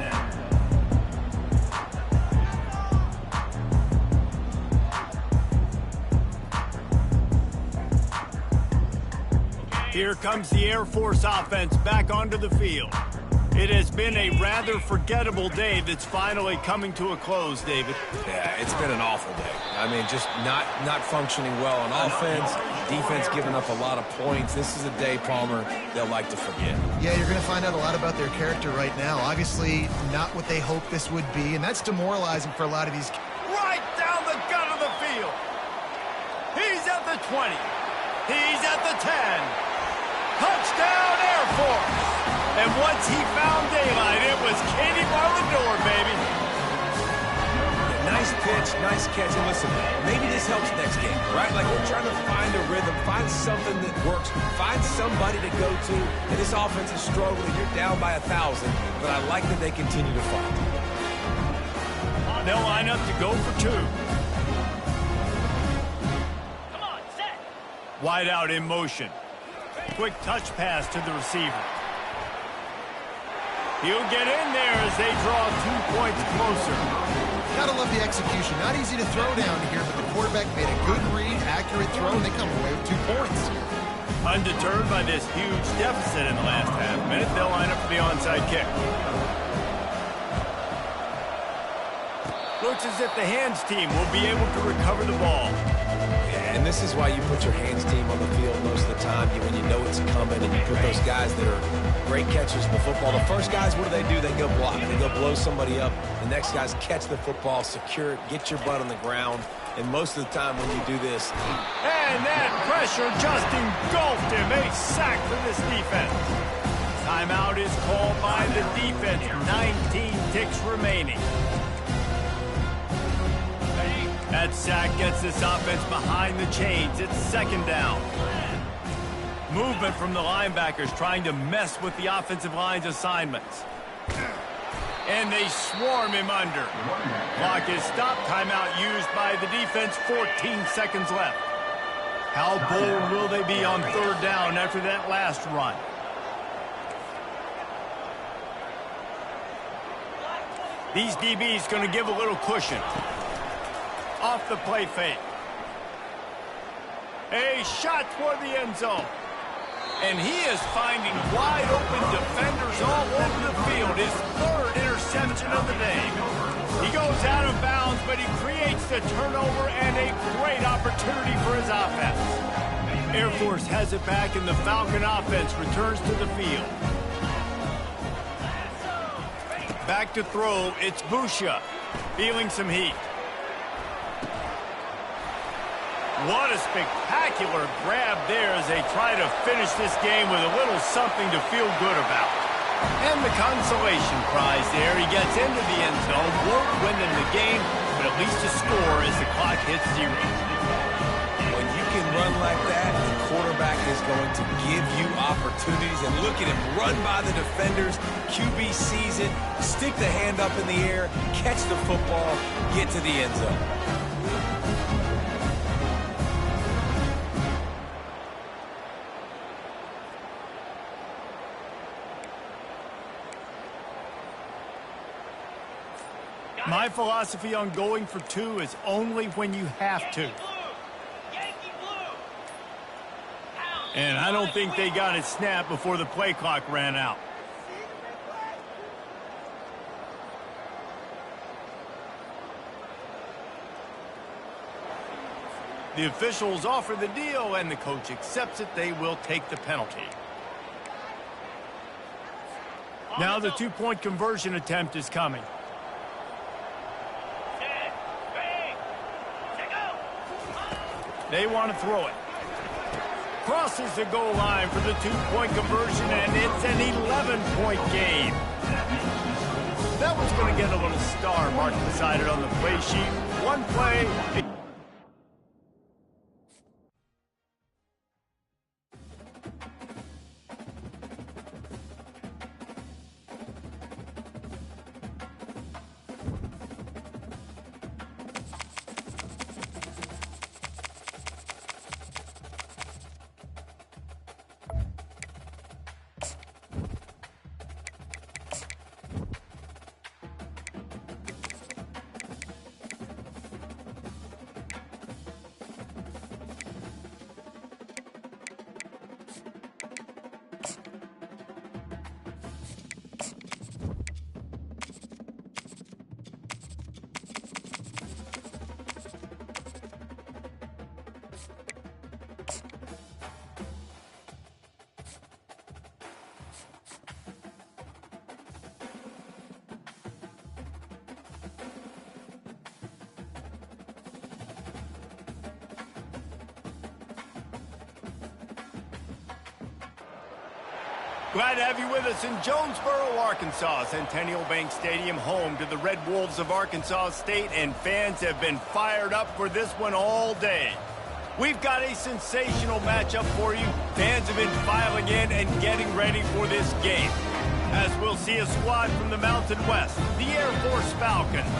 10. Here comes the Air Force offense back onto the field. It has been a rather forgettable day that's finally coming to a close, David. Yeah, it's been an awful day. I mean, just not functioning well on offense, defense giving up a lot of points. This is a day, Palmer, they'll like to forget. Yeah, you're going to find out a lot about their character right now. Obviously, not what they hoped this would be, and that's demoralizing for a lot of these. Right down the gut of the field. He's at the 20. He's at the 10. Touchdown, Air Force. And once he found daylight, it was Katie bar the door, baby. Nice pitch, nice catch. And listen, maybe this helps next game, right? Like we're trying to find a rhythm, find something that works, find somebody to go to. And this offense is struggling. You're down by 1,000, but I like that they continue to fight. They'll line up to go for two. Come on, set. Wide out in motion. Quick touch pass to the receiver. He'll get in there as they draw 2 points closer. Gotta love the execution. Not easy to throw down here, but the quarterback made a good read, accurate throw, and they come away with 2 points. Undeterred by this huge deficit in the last half minute, they'll line up for the onside kick. Looks as if the hands team will be able to recover the ball. Yeah, and this is why you put your hands team on the field most of the time when you know it's coming, and you put those guys that are great catchers in the football. The first guys, what do? They go block. They go blow somebody up. The next guys catch the football, secure it, get your butt on the ground. And most of the time when you do this... And that pressure just engulfed him. A sack for this defense. Timeout is called by the defense. 19 ticks remaining. That sack gets this offense behind the chains. It's second down. Movement from the linebackers trying to mess with the offensive line's assignments. And they swarm him under. Clock is stopped. Timeout used by the defense. 14 seconds left. How bold will they be on third down after that last run? These DBs going to give a little cushion. Off the play fake. A shot toward the end zone. And he is finding wide open defenders all over the field. His third interception of the day. He goes out of bounds, but he creates the turnover and a great opportunity for his offense. Air Force has it back, and the Falcon offense returns to the field. Back to throw, it's Busha, feeling some heat. What a spectacular grab there as they try to finish this game with a little something to feel good about. And the consolation prize there. He gets into the end zone, won't win them the game, but at least a score as the clock hits 0. When you can run like that, the quarterback is going to give you opportunities. And look at him run by the defenders. QB sees it, stick the hand up in the air, catch the football, get to the end zone. My philosophy on going for two is only when you have to. And I don't think they got it snapped before the play clock ran out. The officials offer the deal, and the coach accepts it. They will take the penalty. Now the two-point conversion attempt is coming. They want to throw it. Crosses the goal line for the two-point conversion, and it's an 11-point game. That one's going to get a little star mark beside it on the play sheet. One play. Glad to have you with us in Jonesboro, Arkansas. Centennial Bank Stadium, home to the Red Wolves of Arkansas State, and fans have been fired up for this one all day. We've got a sensational matchup for you. Fans have been filing in and getting ready for this game. As we'll see a squad from the Mountain West, the Air Force Falcons,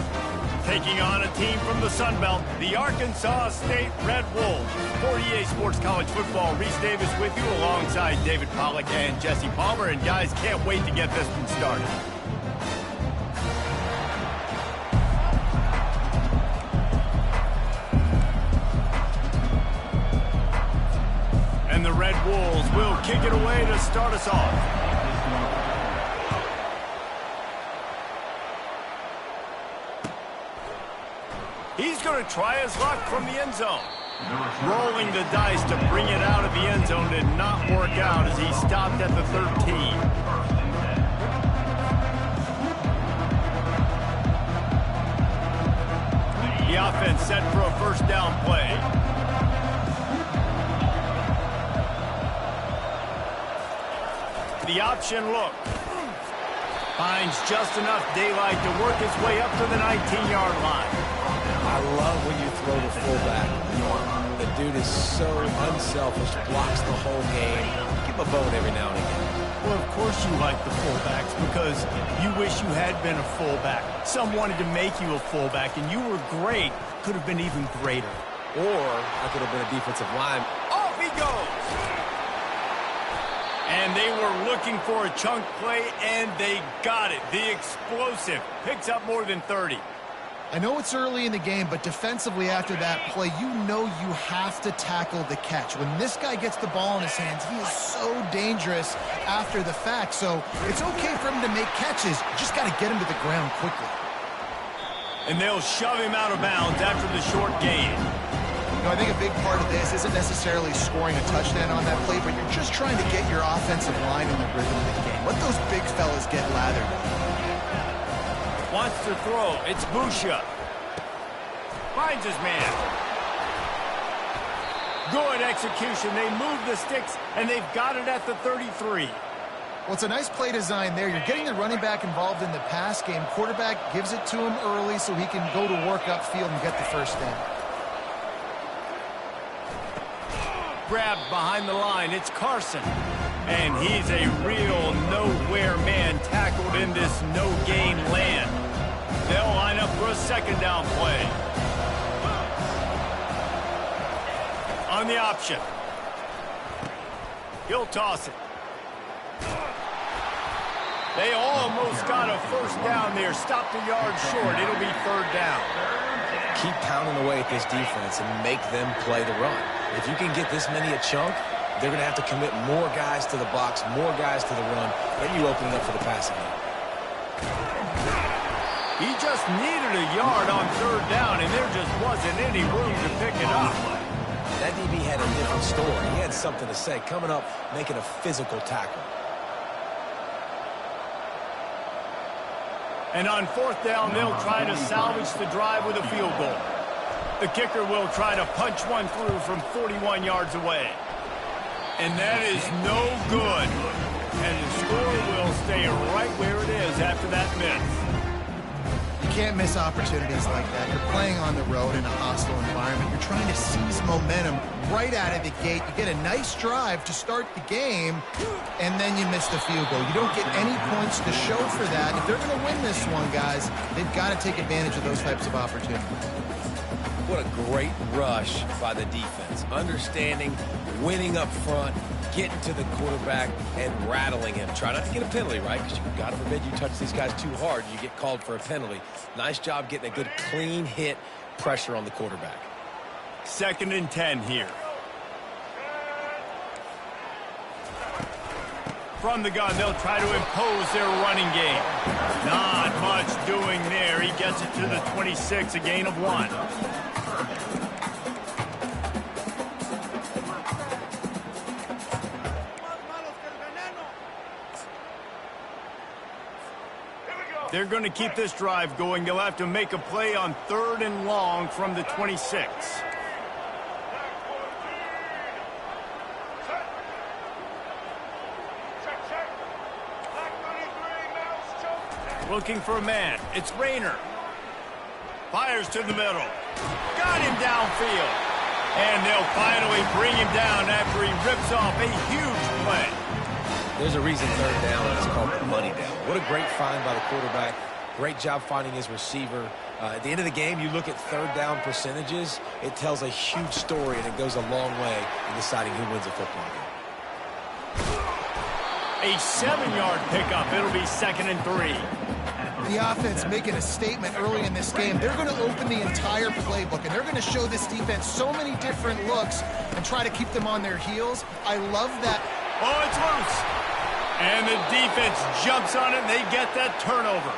taking on a team from the Sun Belt, the Arkansas State Red Wolves. For EA Sports College Football, Reese Davis with you alongside David Pollack and Jesse Palmer. And guys, can't wait to get this one started. And the Red Wolves will kick it away to start us off. He's going to try his luck from the end zone. Rolling the dice to bring it out of the end zone did not work out as he stopped at the 13. The offense set for a first down play. The option look. Finds just enough daylight to work his way up to the 19-yard line. I love when you throw the fullback. The dude is so unselfish, blocks the whole game. Give him a bone every now and again. Well, of course you like the fullbacks because you wish you had been a fullback. Some wanted to make you a fullback, and you were great. Could have been even greater. Or I could have been a defensive line. Off he goes! And they were looking for a chunk play, and they got it. The explosive picks up more than 30. I know it's early in the game, but defensively after that play, you know you have to tackle the catch. When this guy gets the ball in his hands, he is so dangerous after the fact. So it's okay for him to make catches. You just got to get him to the ground quickly. And they'll shove him out of bounds after the short gain. You know, I think a big part of this isn't necessarily scoring a touchdown on that play, but you're just trying to get your offensive line in the rhythm of the game. Let those big fellas get lathered. Wants to throw. It's Busha. Finds his man. Good execution. They move the sticks, and they've got it at the 33. Well, it's a nice play design there. You're getting the running back involved in the pass game. Quarterback gives it to him early so he can go to work upfield and get the first down. grabbed behind the line. It's Carson. And he's a real nowhere man tackled in this no-gain land. They'll line up for a second down play. On the option. He'll toss it. They almost got a first down there. Stopped a yard short. It'll be third down. Keep pounding away at this defense and make them play the run. If you can get this many a chunk, they're going to have to commit more guys to the box, more guys to the run. Then you open it up for the passing game. He just needed a yard on third down, and there just wasn't any room to pick it up. That DB had a different story. He had something to say, coming up, making a physical tackle. And on fourth down, they'll try to salvage the drive with a field goal. The kicker will try to punch one through from 41 yards away. And that is no good. And the score will stay right where it is after that miss. You can't miss opportunities like that. You're playing on the road in a hostile environment. You're trying to seize momentum right out of the gate. You get a nice drive to start the game, and then you miss the field goal. You don't get any points to show for that. If they're going to win this one, guys, they've got to take advantage of those types of opportunities. What a great rush by the defense. Understanding, winning up front, getting to the quarterback, and rattling him. Try not to get a penalty, right? Because God forbid you touch these guys too hard, you get called for a penalty. Nice job getting a good clean hit, pressure on the quarterback. 2nd and 10 here. From the gun, they'll try to impose their running game. Not much doing there. He gets it to the 26, a gain of 1. They're going to keep this drive going. They'll have to make a play on 3rd and long from the 26. Looking for a man. It's Rayner. Fires to the middle. Got him downfield. And they'll finally bring him down after he rips off a huge play. There's a reason 3rd down is called the money down. What a great find by the quarterback. Great job finding his receiver. At the end of the game, you look at 3rd down percentages. It tells a huge story, and it goes a long way in deciding who wins a football game. A 7-yard pickup. It'll be 2nd and 3. The offense making a statement early in this game. They're going to open the entire playbook, and they're going to show this defense so many different looks and try to keep them on their heels. I love that. Oh, it's loose. And the defense jumps on it, and they get that turnover.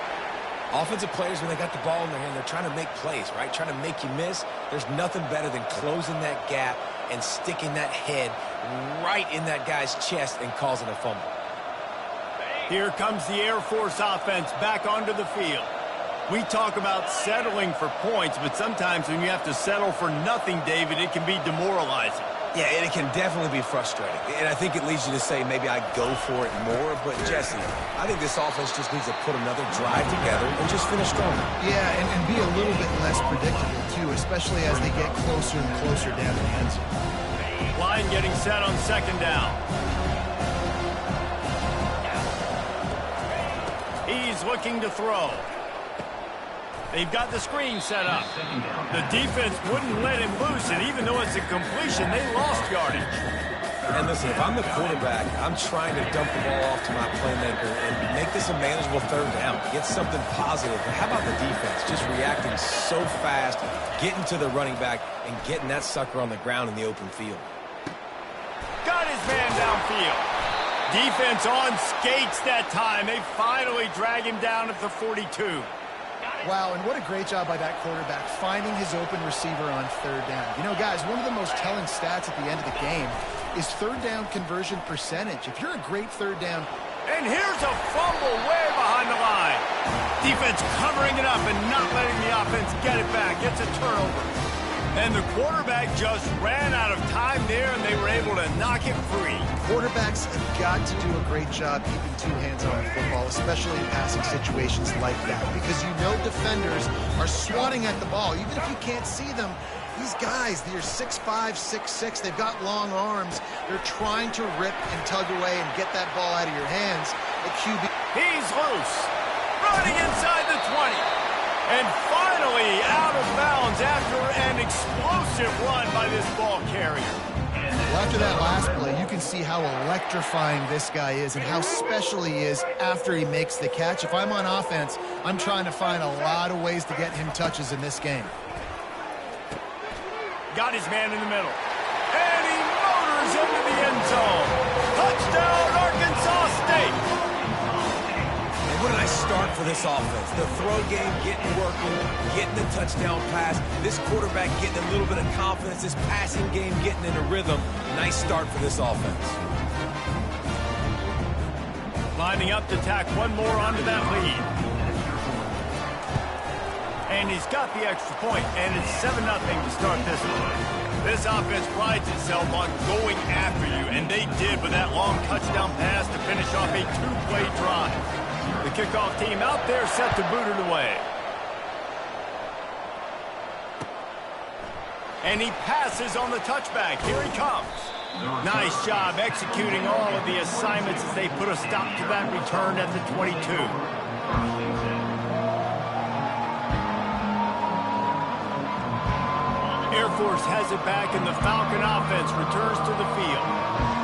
Offensive players, when they got the ball in their hand, they're trying to make plays, right? Trying to make you miss. There's nothing better than closing that gap and sticking that head right in that guy's chest and causing a fumble. Here comes the Air Force offense back onto the field. We talk about settling for points, but sometimes when you have to settle for nothing, David, it can be demoralizing. Yeah, and it can definitely be frustrating. And I think it leads you to say maybe I go for it more. But, Jesse, I think this offense just needs to put another drive together and just finish strong. Yeah, and be a little bit less predictable, too, especially as they get closer and closer down the end zone. Line getting set on 2nd down. He's looking to throw. They've got the screen set up. The defense wouldn't let him loose, and even though it's a completion, they lost yardage. And listen, if I'm the quarterback, I'm trying to dump the ball off to my playmaker and make this a manageable 3rd down. Get something positive. But how about the defense? Just reacting so fast, getting to the running back, and getting that sucker on the ground in the open field. Got his man downfield. Defense on skates that time. They finally drag him down at the 42. Wow, and what a great job by that quarterback, finding his open receiver on 3rd down. You know, guys, one of the most telling stats at the end of the game is 3rd down conversion percentage. If you're a great 3rd down... And here's a fumble way behind the line. Defense covering it up and not letting the offense get it back. Gets a turnover. And the quarterback just ran out of time there, and they were able to knock it free. Quarterbacks have got to do a great job keeping 2 hands on the football, especially in passing situations like that, because you know defenders are swatting at the ball. Even if you can't see them, These guys, they're 6'5", 6'6", they've got long arms. They're trying to rip and tug away and get that ball out of your hands. The QB... He's loose. Running inside the 20. And finally out of bounds after an explosive run by this ball carrier. Well, after that last play, you can see how electrifying this guy is and how special he is after he makes the catch. If I'm on offense, I'm trying to find a lot of ways to get him touches in this game. Got his man in the middle. And he motors into the end zone. Touchdown, Arkansas State. And what a nice start for this offense. The throw game getting working, getting the touchdown pass. This quarterback getting a little bit of confidence. This passing game getting in a rhythm. Nice start for this offense. Lining up to tack one more onto that lead. And he's got the extra point, and it's 7-0 to start this one. This offense prides itself on going after you, and they did with that long touchdown pass to finish off a two-play drive. The kickoff team out there set to boot it away. And he passes on the touchback. Here he comes. Nice job executing all of the assignments as they put a stop to that return at the 22. Air Force has it back, and the Falcon offense returns to the field.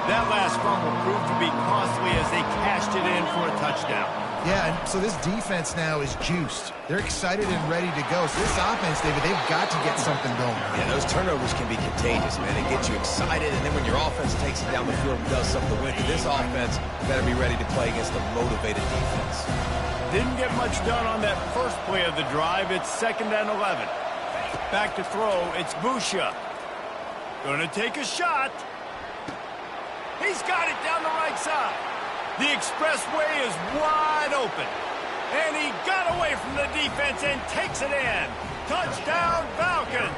That last fumble proved to be costly as they cashed it in for a touchdown. Yeah, and so this defense now is juiced. They're excited and ready to go. So this offense, David, they've got to get something going. Yeah, those turnovers can be contagious, man. They get you excited, and then when your offense takes it down the field and does something to win, this offense better be ready to play against a motivated defense. Didn't get much done on that first play of the drive. It's 2nd and 11. Back to throw, it's Busha. Gonna take a shot. He's got it down the right side. The expressway is wide open. And he got away from the defense and takes it in. Touchdown, Falcons.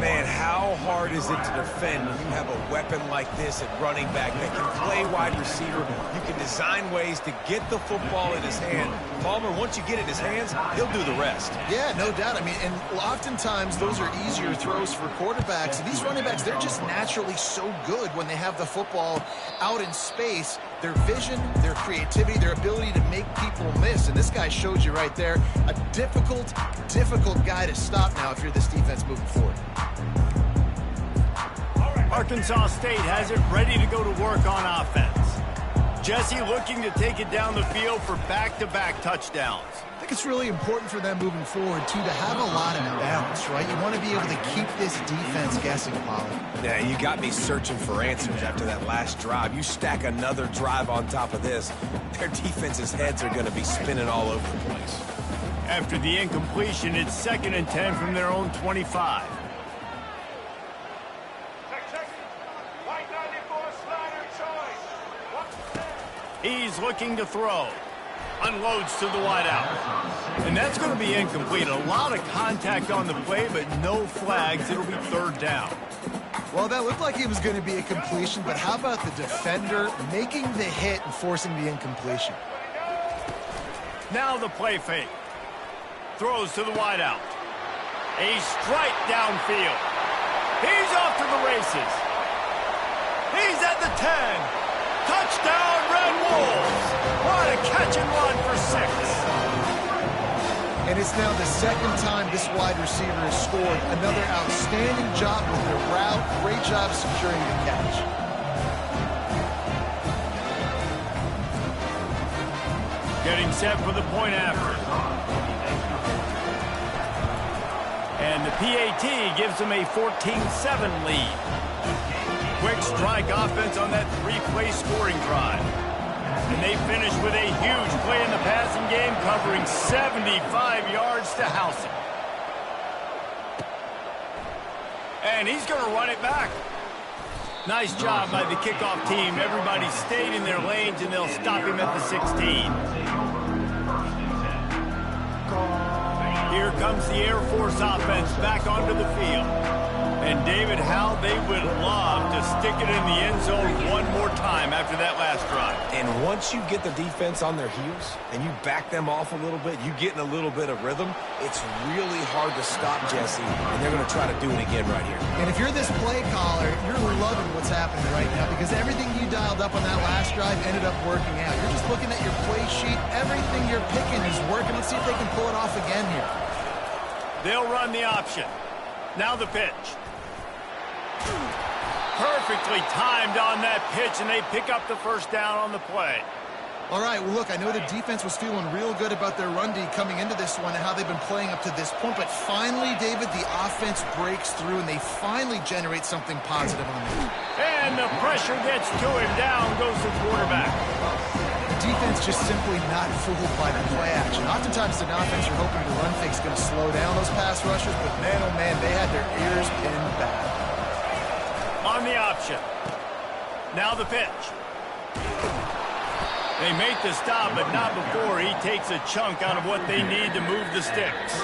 Man, how hard is it to defend when you have a weapon like this at running back that can play wide receiver? You can design ways to get the football in his hand. Palmer, once you get it in his hands, he'll do the rest. Yeah, no doubt. I mean, and oftentimes those are easier throws for quarterbacks. These running backs, they're just naturally so good when they have the football out in space. Their vision, their creativity, their ability to make people miss. And this guy showed you right there, a difficult guy to stop now if you're this defense moving forward. Arkansas State has it ready to go to work on offense. Jesse looking to take it down the field for back-to-back touchdowns. I think it's really important for them moving forward, too, to have a lot of balance, right? You want to be able to keep this defense guessing, Polly. Yeah, you got me searching for answers after that last drive. You stack another drive on top of this, their defense's heads are going to be spinning all over the place. After the incompletion, it's 2nd and 10 from their own 25. He's looking to throw. Unloads to the wideout. And that's going to be incomplete. A lot of contact on the play, but no flags. It'll be 3rd down. Well, that looked like it was going to be a completion, but how about the defender making the hit and forcing the incompletion? Now the play fake. Throws to the wideout. A strike downfield. He's off to the races. He's at the 10. Touchdown, Red Wolves! What a catch and run for 6. And it's now the 2nd time this wide receiver has scored. Another outstanding job with the route. Great job securing the catch. Getting set for the point after. And the PAT gives them a 14-7 lead. Quick strike offense on that 3-play scoring drive. And they finish with a huge play in the passing game, covering 75 yards to house it. And he's going to run it back. Nice job by the kickoff team. Everybody stayed in their lanes, and they'll stop him at the 16. Here comes the Air Force offense back onto the field. And David, how they would love to stick it in the end zone one more time after that last drive. And once you get the defense on their heels and you back them off a little bit, you get in a little bit of rhythm, it's really hard to stop Jesse, and they're going to try to do it again right here. And if you're this play caller, you're loving what's happening right now because everything you dialed up on that last drive ended up working out. You're just looking at your play sheet. Everything you're picking is working. Let's see if they can pull it off again here. They'll run the option. Now the pitch. Perfectly timed on that pitch, and they pick up the first down on the play. All right, well, look, I know the defense was feeling real good about their run D coming into this one and how they've been playing up to this point, but finally, David, the offense breaks through, and they finally generate something positive on them. And the pressure gets to him. Down goes the quarterback. Defense just simply not fooled by the play action. Oftentimes, an offense you're hoping the run fake's going to slow down those pass rushers, but man, oh man, they had their ears pinned back. On the option. Now the pitch. They make the stop, but not before he takes a chunk out of what they need to move the sticks.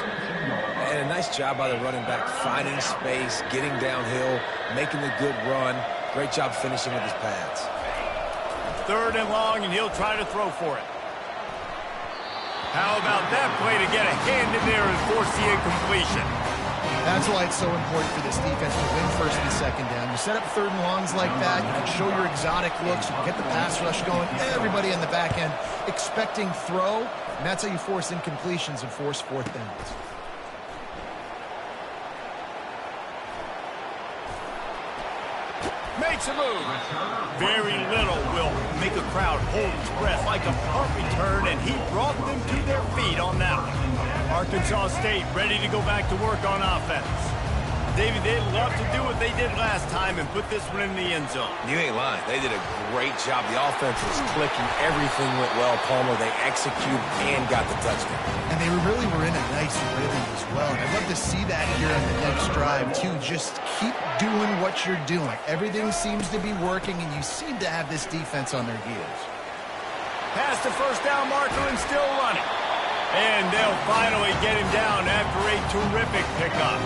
And a nice job by the running back, finding space, getting downhill, making the good run. Great job finishing with his pads. 3rd and long, and he'll try to throw for it. How about that play to get a hand in there and force the incompletion? That's why it's so important for this defense to win 1st and 2nd down. You set up 3rd and longs like that, you can show your exotic looks, you can get the pass rush going, everybody in the back end expecting throw, and that's how you force incompletions and force 4th downs. Makes a move. Very little will make a crowd hold its breath like a punt return, and he brought them to their feet on that one. Arkansas State ready to go back to work on offense. David, they'd love to do what they did last time and put this one in the end zone. You ain't lying. They did a great job. The offense was clicking. Everything went well, Palmer. They executed and got the touchdown. And they really were in a nice rhythm as well. And I'd love to see that here on the next drive, too. Just keep doing what you're doing. Everything seems to be working, and you seem to have this defense on their heels. Past the first down marker and still running. And they'll finally get him down after a terrific pickup.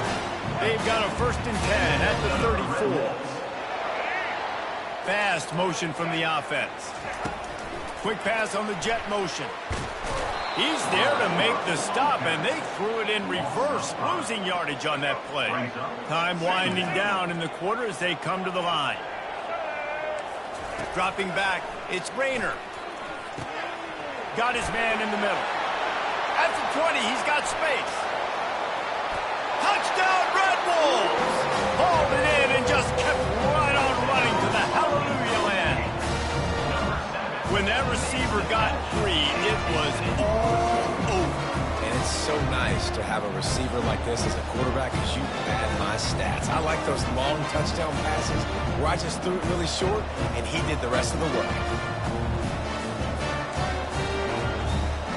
They've got a 1st and 10 at the 34. Fast motion from the offense. Quick pass on the jet motion. He's there to make the stop, and they threw it in reverse, losing yardage on that play. Time winding down in the quarter as they come to the line. Dropping back, it's Rayner. Got his man in the middle. At the 20, he's got space. Touchdown, Red Wolves! Hauled it in and just kept right on running to the hallelujah land. When that receiver got free, it was all over. And it's so nice to have a receiver like this as a quarterback because you pad my stats. I like those long touchdown passes where I just threw it really short and he did the rest of the work.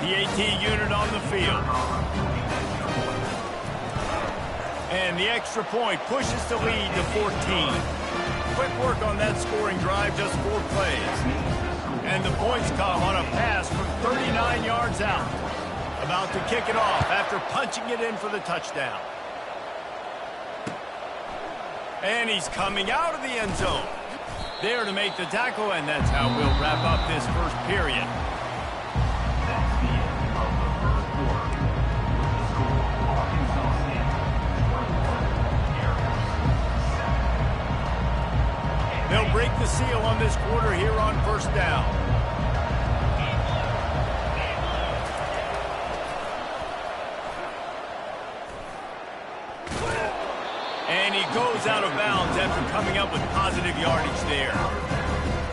The AT unit on the field. And the extra point pushes the lead to 14. Quick work on that scoring drive, just 4 plays. And the points come on a pass from 39 yards out. About to kick it off after punching it in for the touchdown. And he's coming out of the end zone. There to make the tackle, and that's how we'll wrap up this first period. They'll break the seal on this quarter here on 1st down. And he goes out of bounds after coming up with positive yardage there.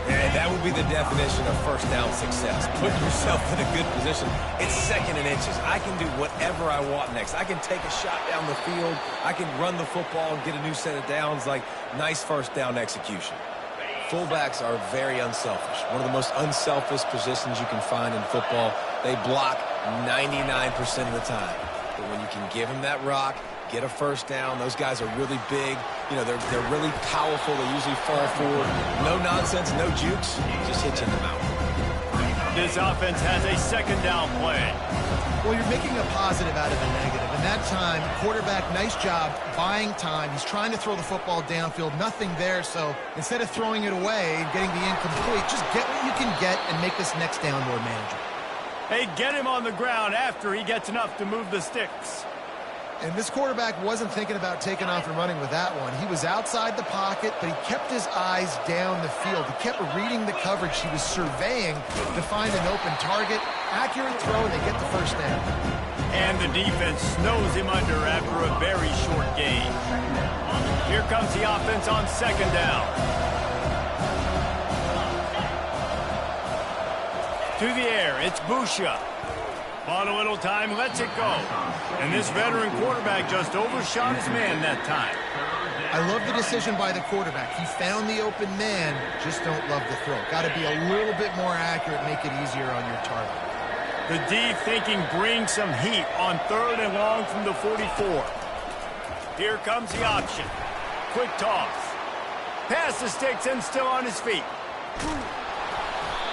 And that would be the definition of 1st down success. Put yourself in a good position. It's 2nd and inches. I can do whatever I want next. I can take a shot down the field. I can run the football and get a new set of downs. Like, nice 1st down execution. Fullbacks are very unselfish. One of the most unselfish positions you can find in football. They block 99% of the time. But when you can give them that rock, get a 1st down, those guys are really big. You know, they're really powerful. They usually fall forward. No nonsense, no jukes. Just hit you in the mouth. This offense has a second down play. Well, you're making a positive out of a negative. And that time, quarterback, nice job buying time. He's trying to throw the football downfield. Nothing there. So instead of throwing it away and getting the incomplete, just get what you can get and make this next down more manageable. Hey, get him on the ground after he gets enough to move the sticks. And this quarterback wasn't thinking about taking off and running with that one. He was outside the pocket, but he kept his eyes down the field. He kept reading the coverage. He was surveying to find an open target. Accurate throw, and they get the first down. And the defense snows him under after a very short gain. Here comes the offense on second down. To the air, it's Busha. On a little time, lets it go. And this veteran quarterback just overshot his man that time. I love the decision by the quarterback. He found the open man, just don't love the throw. Got to be a little bit more accurate, make it easier on your target. The D thinking bring some heat on third and long from the 44. Here comes the option. Quick toss. Pass the sticks and still on his feet.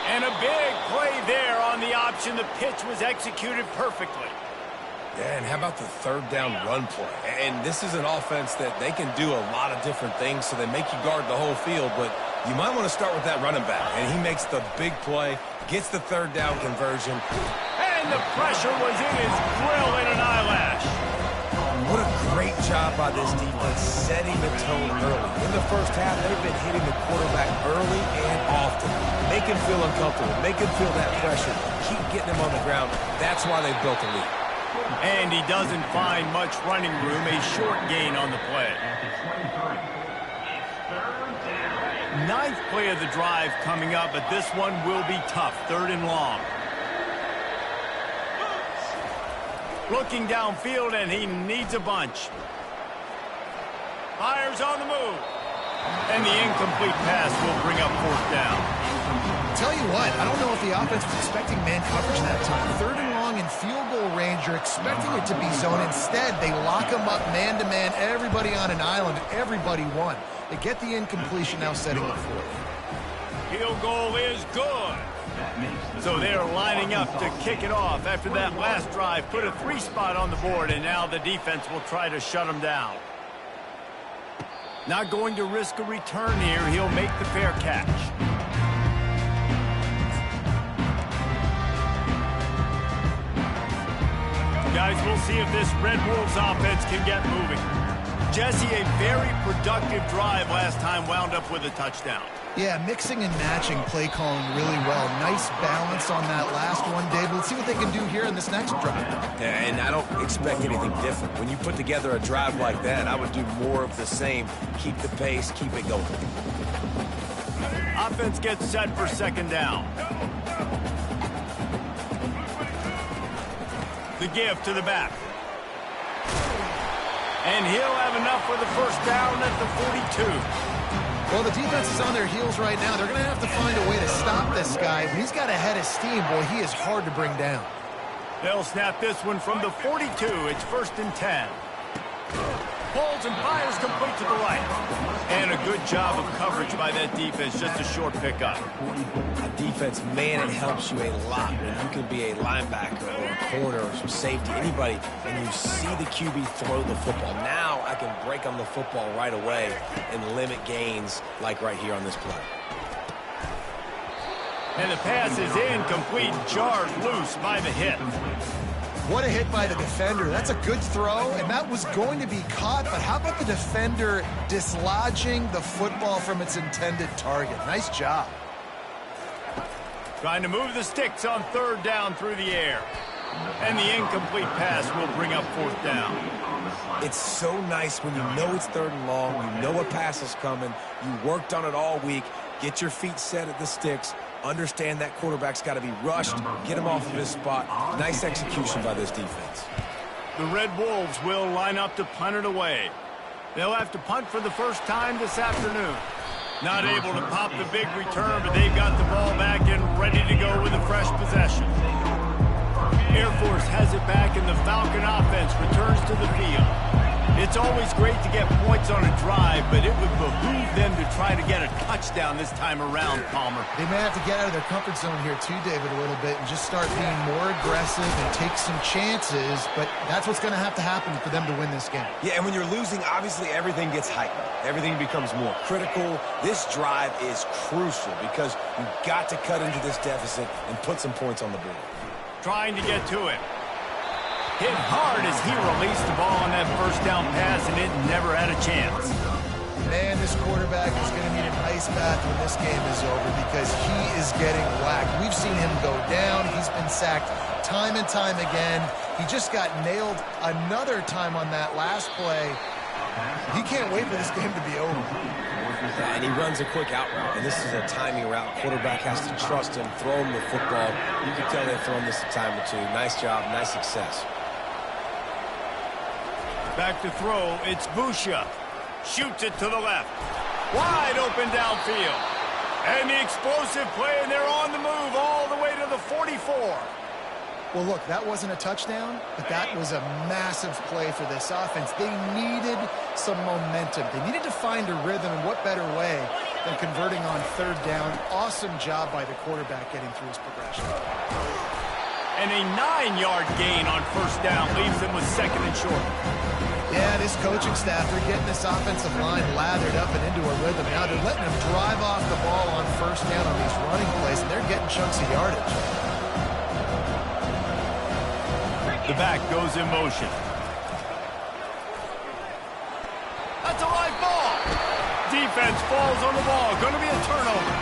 And a big play there on the option. The pitch was executed perfectly. Yeah, and how about the third down run play? And this is an offense that they can do a lot of different things, so they make you guard the whole field, but you might want to start with that running back. And he makes the big play, gets the third down conversion. And the pressure was in his grill in an eyelash. What a great job by this defense setting the tone early. In the first half, they've been hitting the quarterback early and often. Make him feel uncomfortable. Make him feel that pressure. Keep getting him on the ground. That's why they've built a lead. And he doesn't find much running room. A short gain on the play. Ninth play of the drive coming up, but this one will be tough. Third and long. Looking downfield, and he needs a bunch. Fires on the move. And the incomplete pass will bring up fourth down. Tell you what, I don't know if the offense was expecting man coverage that time. Third and long in field goal range, you're expecting it to be zone. Instead, they lock him up man-to-man, everybody on an island, everybody won. They get the incompletion, now setting the fourth. Field goal is good. So they're lining up to kick it off after that last drive. Put a 3-spot on the board, and now the defense will try to shut them down. Not going to risk a return here. He'll make the fair catch. Guys, we'll see if this Red Wolves offense can get moving. Jesse, a very productive drive last time, wound up with a touchdown. Yeah, mixing and matching play calling really well. Nice balance on that last one, David. Let's see what they can do here in this next drive. Yeah, and I don't expect anything different. When you put together a drive like that, I would do more of the same. Keep the pace, keep it going. Offense gets set for second down. The give to the back. And he'll have enough for the first down at the 42. Well, the defense is on their heels right now. They're going to have to find a way to stop this guy. But he's got a head of steam. Boy, he is hard to bring down. They'll snap this one from the 42. It's first and 10. Pulls and fires complete to the right. And a good job of coverage by that defense. Just a short pickup. A defense, man, it helps you a lot when you can be a linebacker or a corner or some safety, anybody, and you see the QB throw the football. Now I can break on the football right away and limit gains like right here on this play. And the pass is incomplete, jarred loose by the hit. What a hit by the defender. That's a good throw, and that was going to be caught, but how about the defender dislodging the football from its intended target? Nice job. Trying to move the sticks on third down through the air. And the incomplete pass will bring up fourth down. It's so nice when you know it's third and long, you know a pass is coming, you worked on it all week, get your feet set at the sticks, understand that quarterback's got to be rushed, get him off of his spot. Nice execution by this defense. The Red Wolves will line up to punt it away. They'll have to punt for the first time this afternoon. Not able to pop the big return, but they've got the ball back and ready to go with a fresh possession. Air Force has it back, and the Falcon offense returns to the field. It's always great to get points on a drive, but it would behoove them to try to get a touchdown this time around, Palmer. They may have to get out of their comfort zone here too, David, a little bit, and just start being more aggressive and take some chances, but that's what's going to happen for them to win this game. Yeah, and when you're losing, obviously everything gets heightened. Everything becomes more critical. This drive is crucial because you've got to cut into this deficit and put some points on the board. Trying to get to it. Hit hard as he released the ball on that first down pass, and it never had a chance. Man, this quarterback is going to need an ice bath when this game is over because he is getting whacked. We've seen him go down. He's been sacked time and time again. He just got nailed another time on that last play. He can't wait for this game to be over. And he runs a quick out route, and this is a timing route. Quarterback has to trust him, throw him the football. You can tell they've thrown this a time or two. Nice job, nice success. Back to throw, it's Busha. Shoots it to the left. Wide open downfield. And the explosive play, and they're on the move all the way to the 44. Well, look, that wasn't a touchdown, but that was a massive play for this offense. They needed some momentum. They needed to find a rhythm, and what better way than converting on third down. Awesome job by the quarterback getting through his progression. And a 9-yard gain on first down leaves them with second and short. Yeah, this coaching staff, they're getting this offensive line lathered up and into a rhythm. Now they're letting them drive off the ball on first down on these running plays, and they're getting chunks of yardage. The back goes in motion. That's a live ball. Defense falls on the ball. Going to be a turnover.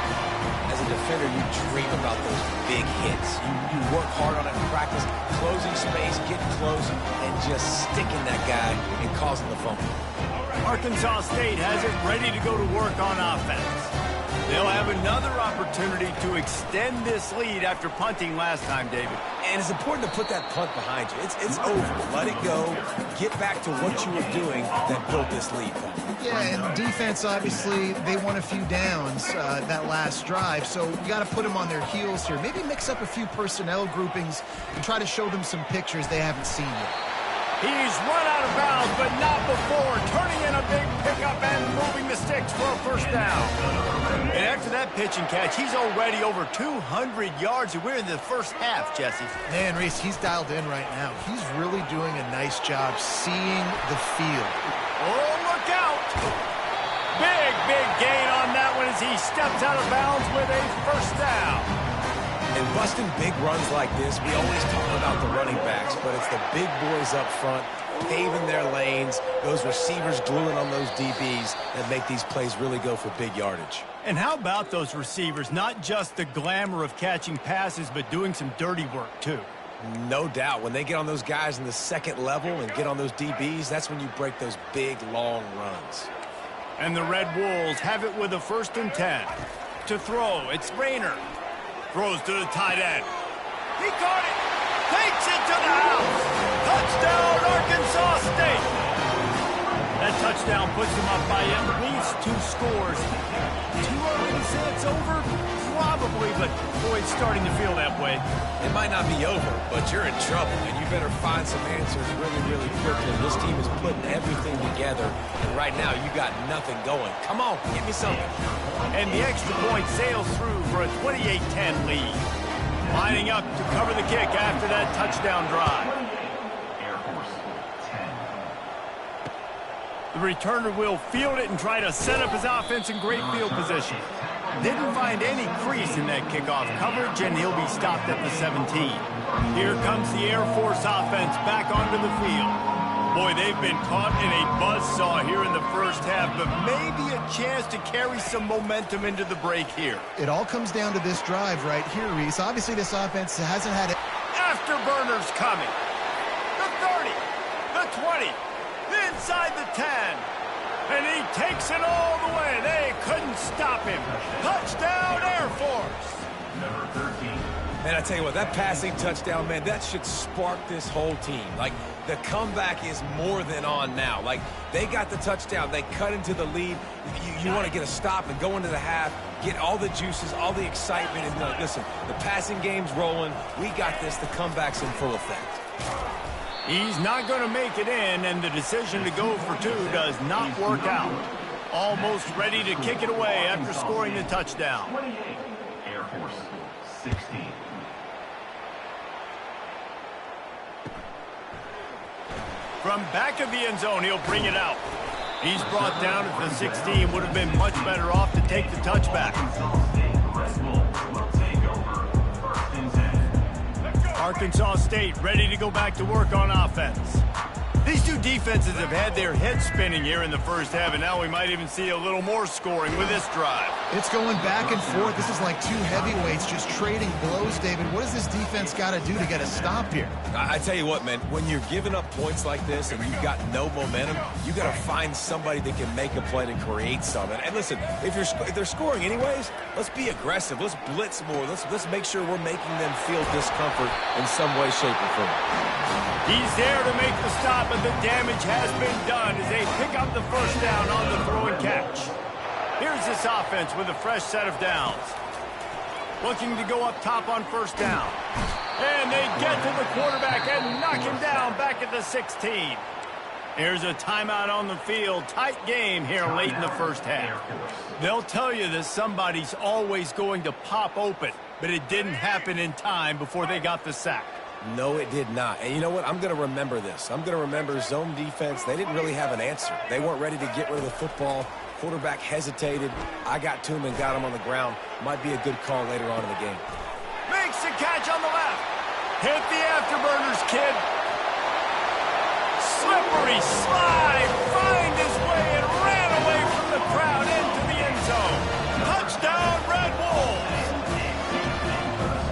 As a defender, you dream about those big hits. You work hard on it in practice, closing space, getting close, and just sticking that guy and causing the fumble. Arkansas State has it ready to go to work on offense. They'll have another opportunity to extend this lead after punting last time, David. And it's important to put that punt behind you. It's over. Let it go. Get back to what you were doing that built this lead. Yeah, and defense, obviously, they won a few downs that last drive, so you got to put them on their heels here. Maybe mix up a few personnel groupings and try to show them some pictures they haven't seen yet. He's run out of bounds, but not before turning in a big pickup and moving the sticks for a first down. And after that pitch and catch, he's already over 200 yards, and we're in the first half, Jesse. Man, Reese, he's dialed in right now. He's really doing a nice job seeing the field. Oh, look out! Big gain on that one as he steps out of bounds with a first down. And busting big runs like this, we always talk about the running backs, but it's the big boys up front, paving their lanes, those receivers gluing on those DBs that make these plays really go for big yardage. And how about those receivers? Not just the glamour of catching passes, but doing some dirty work, too. No doubt. When they get on those guys in the second level and get on those DBs, that's when you break those big, long runs. And the Red Wolves have it with a 1st and 10. To throw, it's Rayner. Throws to the tight end. He caught it. Takes it to the house. Touchdown, Arkansas State. That touchdown puts them up by at least 2 scores. Too early to say it's over? Probably, but boy, it's starting to feel that way. It might not be over, but you're in trouble, and you better find some answers really quickly. This team is putting everything together, and right now you got nothing going. Come on, give me something. And the extra point sails through for a 28-10 lead. Lining up to cover the kick after that touchdown drive. Air Force 10. The returner will field it and try to set up his offense in great field position. Didn't find any crease in that kickoff coverage, and he'll be stopped at the 17. Here comes the Air Force offense back onto the field. Boy, they've been caught in a buzzsaw here in the first half, but maybe a chance to carry some momentum into the break here. It all comes down to this drive right here, Reese. Obviously, this offense hasn't had it. Afterburners coming. The 30, the 20, inside the 10. And he takes it all the way. They couldn't stop him. Touchdown, Air Force. Number 13. Man, I tell you what, that passing touchdown, man, that should spark this whole team. Like, the comeback is more than on now. Like, they got the touchdown. They cut into the lead. You want to get a stop and go into the half, get all the juices, all the excitement, and listen, the passing game's rolling. We got this. The comeback's in full effect. He's not going to make it in, and the decision to go for two does not work out. Almost ready to kick it away after scoring the touchdown. 28, Air Force 16. From back of the end zone, he'll bring it out. He's brought down at the 16. Would have been much better off to take the touchback. Arkansas State ready to go back to work on offense. These two defenses have had their heads spinning here in the first half, and now we might even see a little more scoring with this drive. It's going back and forth. This is like two heavyweights just trading blows, David. What does this defense got to do to get a stop here? I tell you what, man, when you're giving up points like this and you've got no momentum, you got to find somebody that can make a play to create something. And listen, if they're scoring anyways, let's be aggressive. Let's blitz more. Let's make sure we're making them feel discomfort in some way, shape, or form. He's there to make the stop, but the damage has been done as they pick up the first down on the throw and catch. Here's this offense with a fresh set of downs. Looking to go up top on first down. And they get to the quarterback and knock him down back at the 16. Here's a timeout on the field. Tight game here late in the first half. They'll tell you that somebody's always going to pop open, but it didn't happen in time before they got the sack. No, it did not. And you know what? I'm going to remember this. I'm going to remember zone defense. They didn't really have an answer. They weren't ready to get rid of the football. Quarterback hesitated. I got to him and got him on the ground. Might be a good call later on in the game. Makes the catch on the left. Hit the afterburners, kid. Slippery slide. Find his way and ran away from the crowd into the end zone. Touchdown, Red Wolves.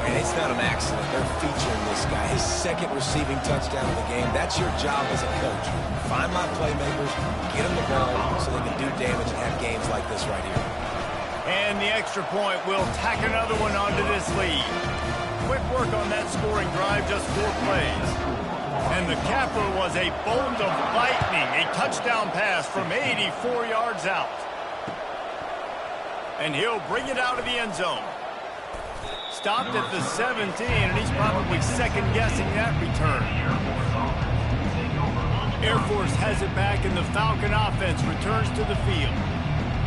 And it's not an accident. They're featuring this guy. His second receiving touchdown of the game. That's your job as a coach. Find my playmakers, get them the ball so they can do damage and have games like this right here. And the extra point will tack another one onto this lead. Quick work on that scoring drive, just 4 plays. And the capper was a bolt of lightning, a touchdown pass from 84 yards out. And he'll bring it out of the end zone. Stopped at the 17, and he's probably second-guessing that return. Air Force has it back, and the Falcon offense returns to the field.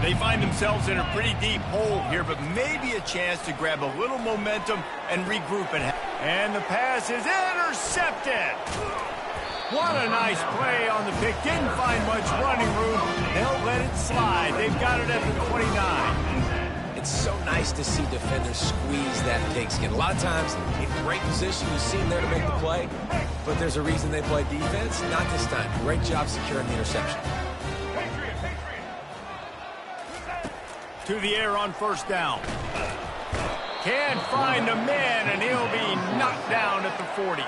They find themselves in a pretty deep hole here, but maybe a chance to grab a little momentum and regroup it. And the pass is intercepted. What a nice play on the pick. Didn't find much running room. They'll let it slide. They've got it at the 29. It's so nice to see defenders squeeze that pigskin. A lot of times, in great position, you see them there to make the play, but there's a reason they play defense. Not this time. Great job securing the interception. To the air on first down. Can't find a man, and he'll be knocked down at the 40.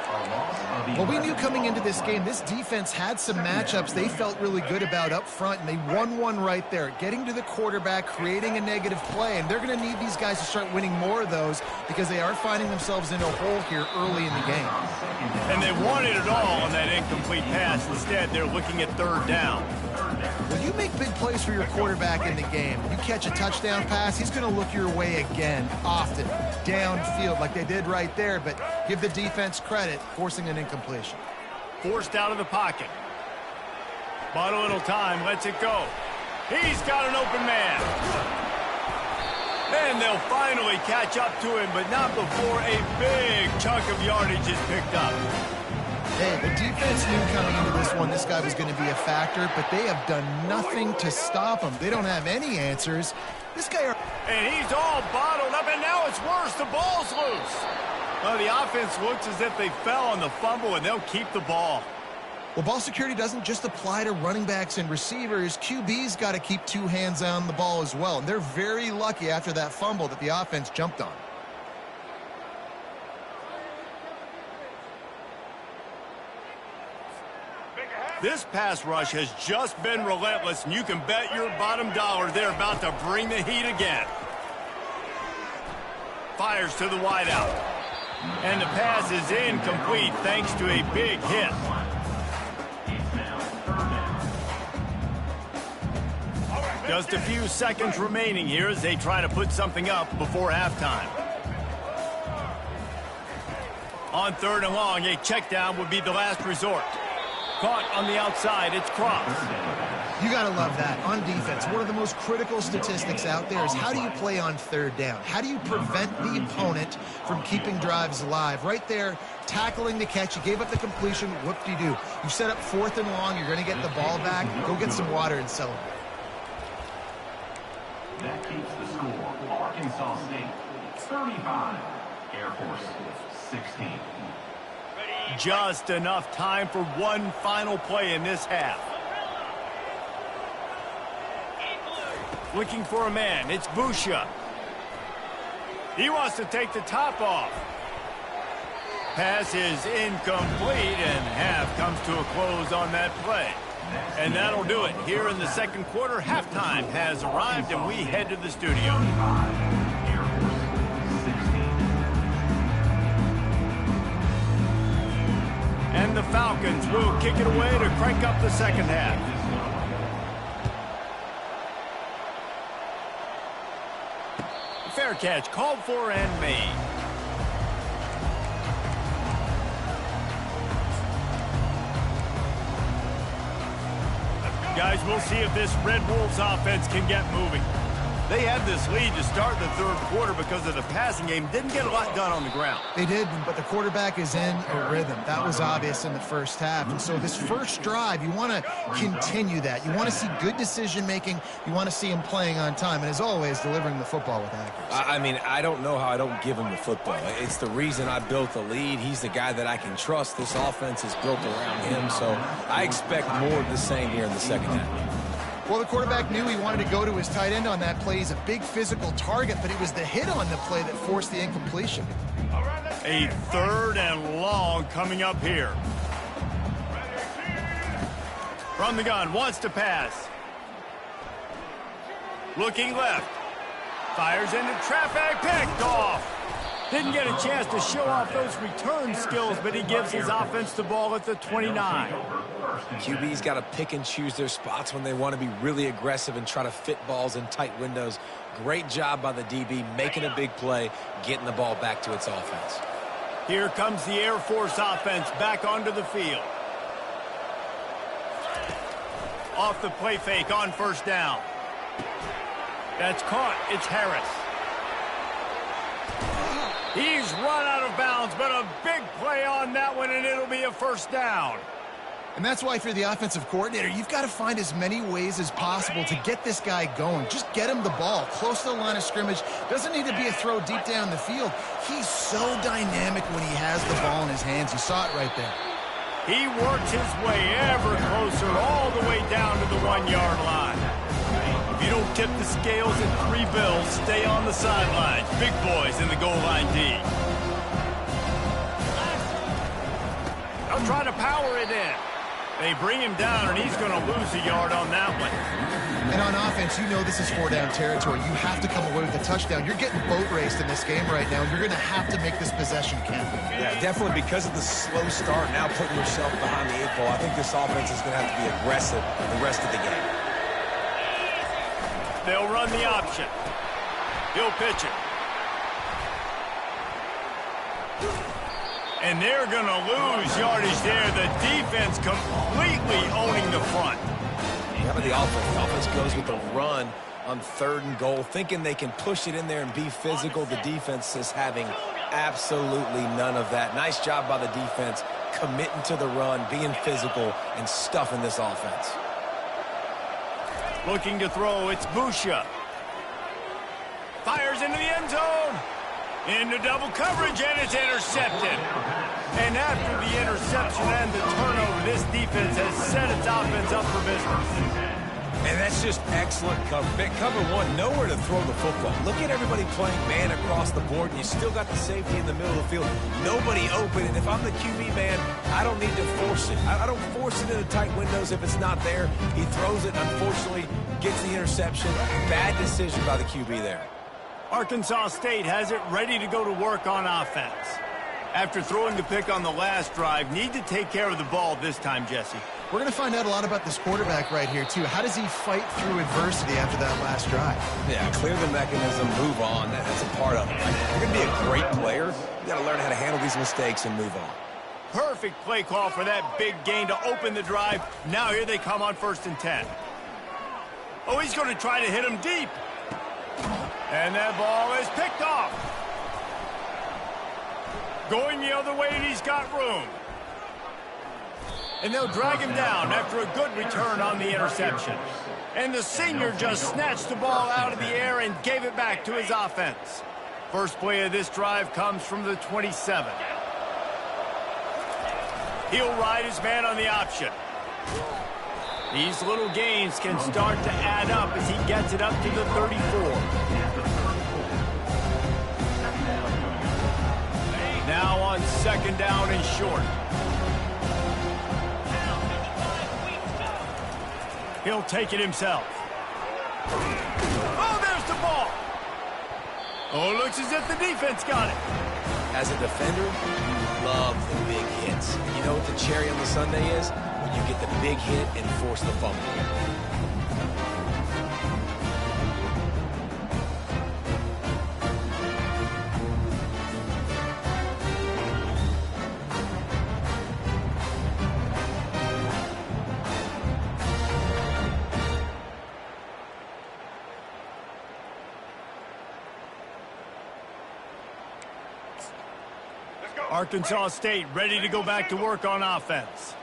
Well, we knew coming into this game, this defense had some matchups they felt really good about up front, and they won one right there. Getting to the quarterback, creating a negative play, and they're going to need these guys to start winning more of those because they are finding themselves in a hole here early in the game. And they wanted it all on that incomplete pass. Instead, they're looking at third down. When you make big plays for your quarterback in the game, you catch a touchdown pass, he's going to look your way again, often, downfield like they did right there, but give the defense credit, forcing an incompletion. Forced out of the pocket. Bought a little time, lets it go. He's got an open man. And they'll finally catch up to him, but not before a big chunk of yardage is picked up. Hey, the defense knew coming into this one this guy was going to be a factor, but they have done nothing to stop him. They don't have any answers. This guy... And he's all bottled up, and now it's worse. The ball's loose. Well, the offense looks as if they fell on the fumble, and they'll keep the ball. Well, ball security doesn't just apply to running backs and receivers. QB's got to keep 2 hands on the ball as well, and they're very lucky after that fumble that the offense jumped on. This pass rush has just been relentless, and you can bet your bottom dollar they're about to bring the heat again. Fires to the wideout. And the pass is incomplete thanks to a big hit. Just a few seconds remaining here as they try to put something up before halftime. On 3rd and long, a check down would be the last resort. Caught on the outside, it's crossed. You got to love that. On defense, one of the most critical statistics out there is how do you play on 3rd down? How do you prevent the opponent from keeping drives alive? Right there, tackling the catch. You gave up the completion. Whoop-de-doo. You set up 4th and long. You're going to get the ball back. Go get some water and celebrate. That keeps the score. Arkansas State 35, Air Force 16. Just enough time for one final play in this half. Looking for a man. It's Busha. He wants to take the top off. Pass is incomplete, and half comes to a close on that play. And that'll do it. Here in the 2nd quarter, halftime has arrived, and we head to the studio. Air Force 16. And the Falcons will kick it away to crank up the 2nd half. Fair catch, called for and made. Guys, we'll see if this Red Wolves offense can get moving. They had this lead to start the 3rd quarter because of the passing game. Didn't get a lot done on the ground. They did, but the quarterback is in a rhythm. That was obvious in the 1st half. And so this first drive, you want to continue that. You want to see good decision-making. You want to see him playing on time. And as always, delivering the football with accuracy. I mean, I don't know how I don't give him the football. It's the reason I built the lead. He's the guy that I can trust. This offense is built around him. So I expect more of the same here in the 2nd half. Well, the quarterback knew he wanted to go to his tight end on that play. He's a big physical target, but it was the hit on the play that forced the incompletion. A 3rd and long coming up here. From the gun, wants to pass. Looking left. Fires into traffic, picked off. Didn't get a chance to show off those return skills, but he gives his offense the ball at the 29. QB's got to pick and choose their spots when they want to be really aggressive and try to fit balls in tight windows. Great job by the DB, making a big play, getting the ball back to its offense. Here comes the Air Force offense back onto the field. Off the play fake on 1st down. That's caught. It's Harris. He's run out of bounds, but a big play on that one, and it'll be a 1st down. And that's why if you're the offensive coordinator, you've got to find as many ways as possible to get this guy going. Just get him the ball close to the line of scrimmage. Doesn't need to be a throw deep down the field. He's so dynamic when he has the ball in his hands. You saw it right there. He works his way ever closer all the way down to the 1-yard line. If you don't tip the scales in 3 bills, stay on the sidelines. Big boys in the goal line D. They'll try to power it in. They bring him down, and he's going to lose a yard on that one. And on offense, you know this is 4-down territory. You have to come away with a touchdown. You're getting boat raced in this game right now, and you're going to have to make this possession count. Yeah, definitely because of the slow start, now putting yourself behind the 8 ball. I think this offense is going to have to be aggressive the rest of the game. They'll run the option. He'll pitch it. And they're going to lose yardage there. The defense completely owning the front. How about the offense? The offense goes with the run on 3rd and goal, thinking they can push it in there and be physical. The defense is having absolutely none of that. Nice job by the defense, committing to the run, being physical, and stuffing this offense. Looking to throw, it's Busha. Fires into the end zone. Into double coverage, and it's intercepted. And after the interception and the turnover, this defense has set its offense up for business. And that's just excellent cover. Cover one, nowhere to throw the football. Look at everybody playing man across the board, and you still got the safety in the middle of the field. Nobody open, and if I'm the QB man, I don't need to force it. I don't force it into tight windows if it's not there. He throws it, unfortunately, gets the interception. Bad decision by the QB there. Arkansas State has it ready to go to work on offense. After throwing the pick on the last drive, need to take care of the ball this time, Jesse. We're going to find out a lot about this quarterback right here, too. How does he fight through adversity after that last drive? Yeah, clear the mechanism, move on. That's a part of it. Right? If you're going to be a great player, you got to learn how to handle these mistakes and move on. Perfect play call for that big gain to open the drive. Now here they come on 1st and 10. Oh, he's going to try to hit him deep. And that ball is picked off. Going the other way, and he's got room. And they'll drag him down after a good return on the interception. And the senior just snatched the ball out of the air and gave it back to his offense. First play of this drive comes from the 27. He'll ride his man on the option. These little gains can start to add up as he gets it up to the 34. Now on 2nd down and short. He'll take it himself. Oh, there's the ball. Oh, looks as if the defense got it. As a defender, you love the big hits. And you know what the cherry on the sundae is? When you get the big hit and force the fumble. Arkansas State ready to go back to work on offense.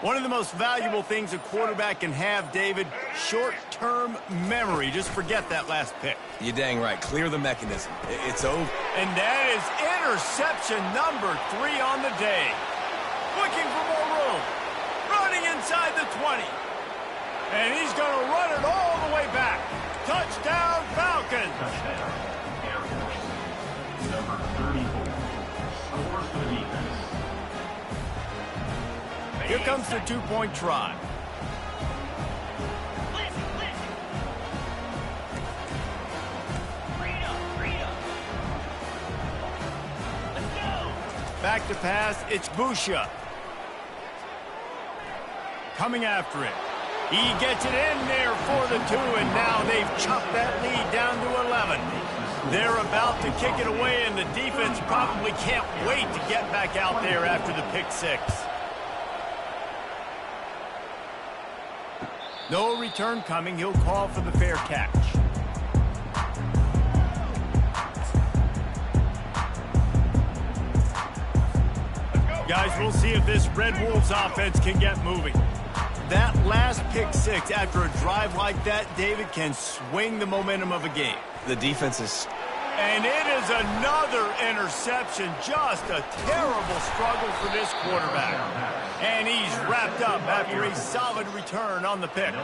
One of the most valuable things a quarterback can have, David, short-term memory. Just forget that last pick. You're dang right. Clear the mechanism. It's over. And that is interception number 3 on the day. Looking for more room. Running inside the 20. And he's going to run it all the way back. Touchdown, Falcons. Touchdown, Air Force. Number 34. Scores for the defense. Here comes the 2-point try. Back to pass, it's Busha. Coming after it. He gets it in there for the 2, and now they've chopped that lead down to 11. They're about to kick it away, and the defense probably can't wait to get back out there after the pick 6. No return coming. He'll call for the fair catch. Guys, we'll see if this Red Wolves offense can get moving. That last pick 6 after a drive like that, David, can swing the momentum of a game. The defense is... And it is another interception. Just a terrible struggle for this quarterback. And he's wrapped up after a solid return on the pick.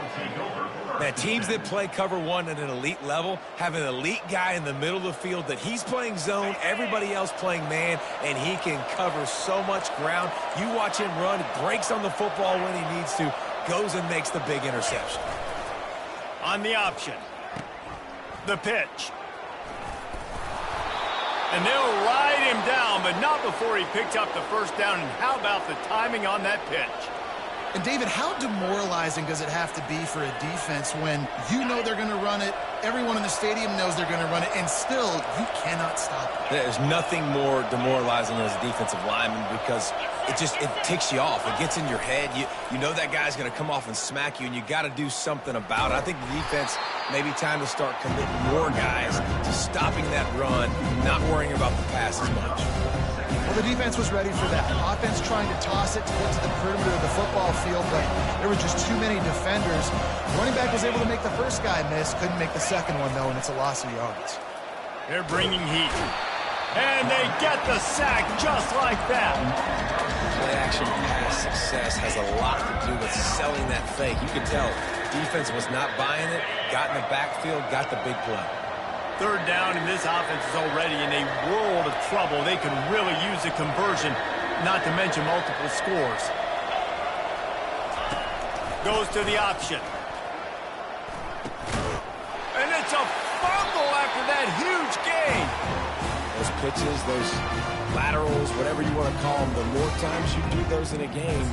Now, teams that play cover 1 at an elite level have an elite guy in the middle of the field that he's playing zone, everybody else playing man, and he can cover so much ground. You watch him run, he breaks on the football when he needs to, goes and makes the big interception. On the option. The pitch. And they'll ride him down, but not before he picks up the first down. And how about the timing on that pitch? And, David, how demoralizing does it have to be for a defense when you know they're going to run it, everyone in the stadium knows they're going to run it, and still you cannot stop it? There's nothing more demoralizing as a defensive lineman because it ticks you off. It gets in your head. You know that guy's going to come off and smack you, and you got to do something about it. I think the defense maybe time to start committing more guys to stopping that run, not worrying about the pass as much. Well, the defense was ready for that. Offense trying to toss it to get to the perimeter of the football field, but there were just too many defenders. Running back was able to make the first guy miss, couldn't make the second one, though, and it's a loss of yards. They're bringing heat. And they get the sack just like that. Play-action pass success has a lot to do with selling that fake. You could tell defense was not buying it, got in the backfield, got the big play. 3rd down, and this offense is already in a world of trouble. They could really use a conversion, not to mention multiple scores. Goes to the option. And it's a fumble after that huge gain. Those pitches, those laterals, whatever you want to call them, the more times you do those in a game,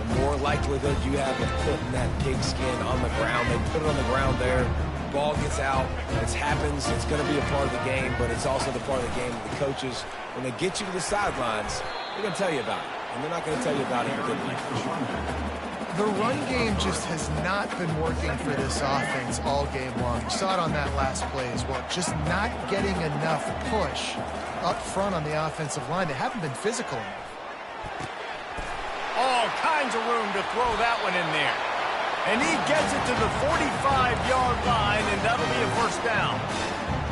the more likelihood you have of putting that pigskin on the ground. They put it on the ground there. Ball gets out. It happens. It's going to be a part of the game, but it's also the part of the game that the coaches, when they get you to the sidelines, they're going to tell you about it. And they're not going to tell you about it in a good language. The run game just has not been working for this offense all game long. You saw it on that last play as well. Just not getting enough push up front on the offensive line. They haven't been physical enough. All kinds of room to throw that one in there. And he gets it to the 45-yard line, and that'll be a first down.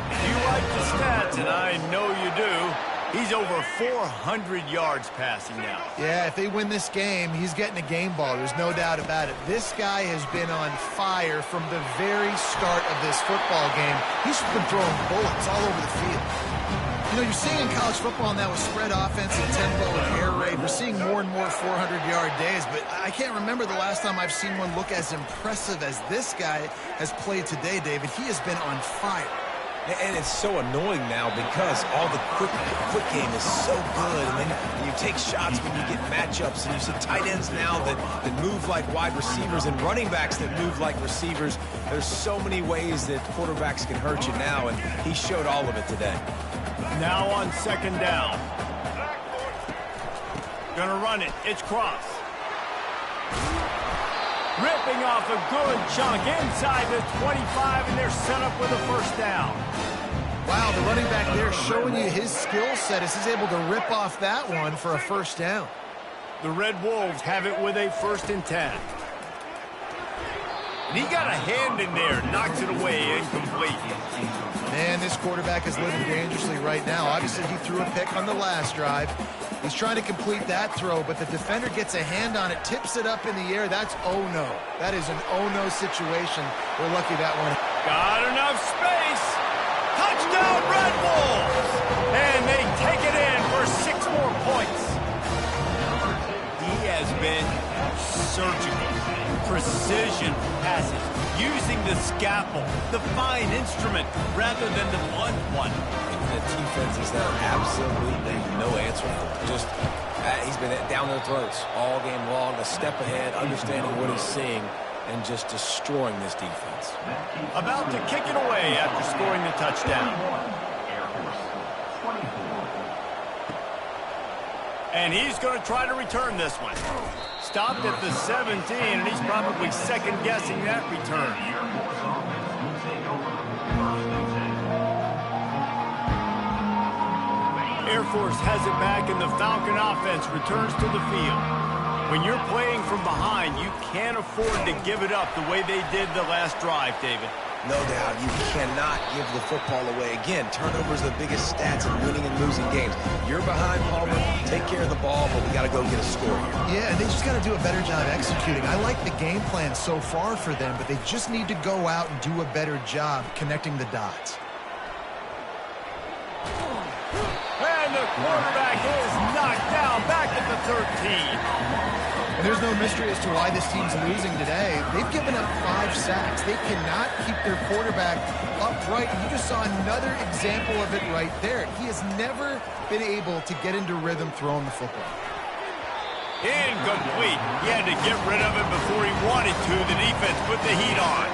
If you like the stats, and I know you do, he's over 400 yards passing now. Yeah, if they win this game, he's getting a game ball. There's no doubt about it. This guy has been on fire from the very start of this football game. He's just been throwing bullets all over the field. You know, you're seeing in college football now with spread offense and tempo and air raid, we're seeing more and more 400-yard days, but I can't remember the last time I've seen one look as impressive as this guy has played today, David. He has been on fire. And it's so annoying now because all the quick game is so good. And then you take shots when you get matchups. And you see tight ends now that move like wide receivers and running backs that move like receivers. There's so many ways that quarterbacks can hurt you now, and he showed all of it today. Now on second down. Gonna run it. It's Cross. Ripping off a good chunk inside the 25, and they're set up with a first down. Wow, the running back there showing you his skill set as he's able to rip off that one for a first down. The Red Wolves have it with a 1st and 10. And he got a hand in there, knocks it away, incomplete. Man, this quarterback is living dangerously right now. Obviously, he threw a pick on the last drive. He's trying to complete that throw, but the defender gets a hand on it, tips it up in the air. That's oh-no. That is an oh-no situation. We're lucky that one. Got enough space. Touchdown, Red Wolves! And they take it in for 6 more points. He has been surgical. Precision passes, using the scalpel, the fine instrument, rather than the blunt one. The defense is there absolutely no answer for him. Just, he's been down their throats all game long, a step ahead, understanding what he's seeing, and just destroying this defense. About to kick it away after scoring the touchdown. And he's going to try to return this one. Stopped at the 17, and he's probably second-guessing that return. Air Force has it back, and the Falcon offense returns to the field. When you're playing from behind, you can't afford to give it up the way they did the last drive, David. No doubt, you cannot give the football away. Again, turnovers are the biggest stats in winning and losing games. You're behind, Palmer, take care of the ball, but we got to go get a score here. Yeah, they just got to do a better job executing. I like the game plan so far for them, but they just need to go out and do a better job connecting the dots. And the quarterback is knocked down back at the 13. And there's no mystery as to why this team's losing today. They've given up 5 sacks. They cannot keep their quarterback upright. And you just saw another example of it right there. He has never been able to get into rhythm throwing the football. Incomplete. He had to get rid of it before he wanted to. The defense put the heat on.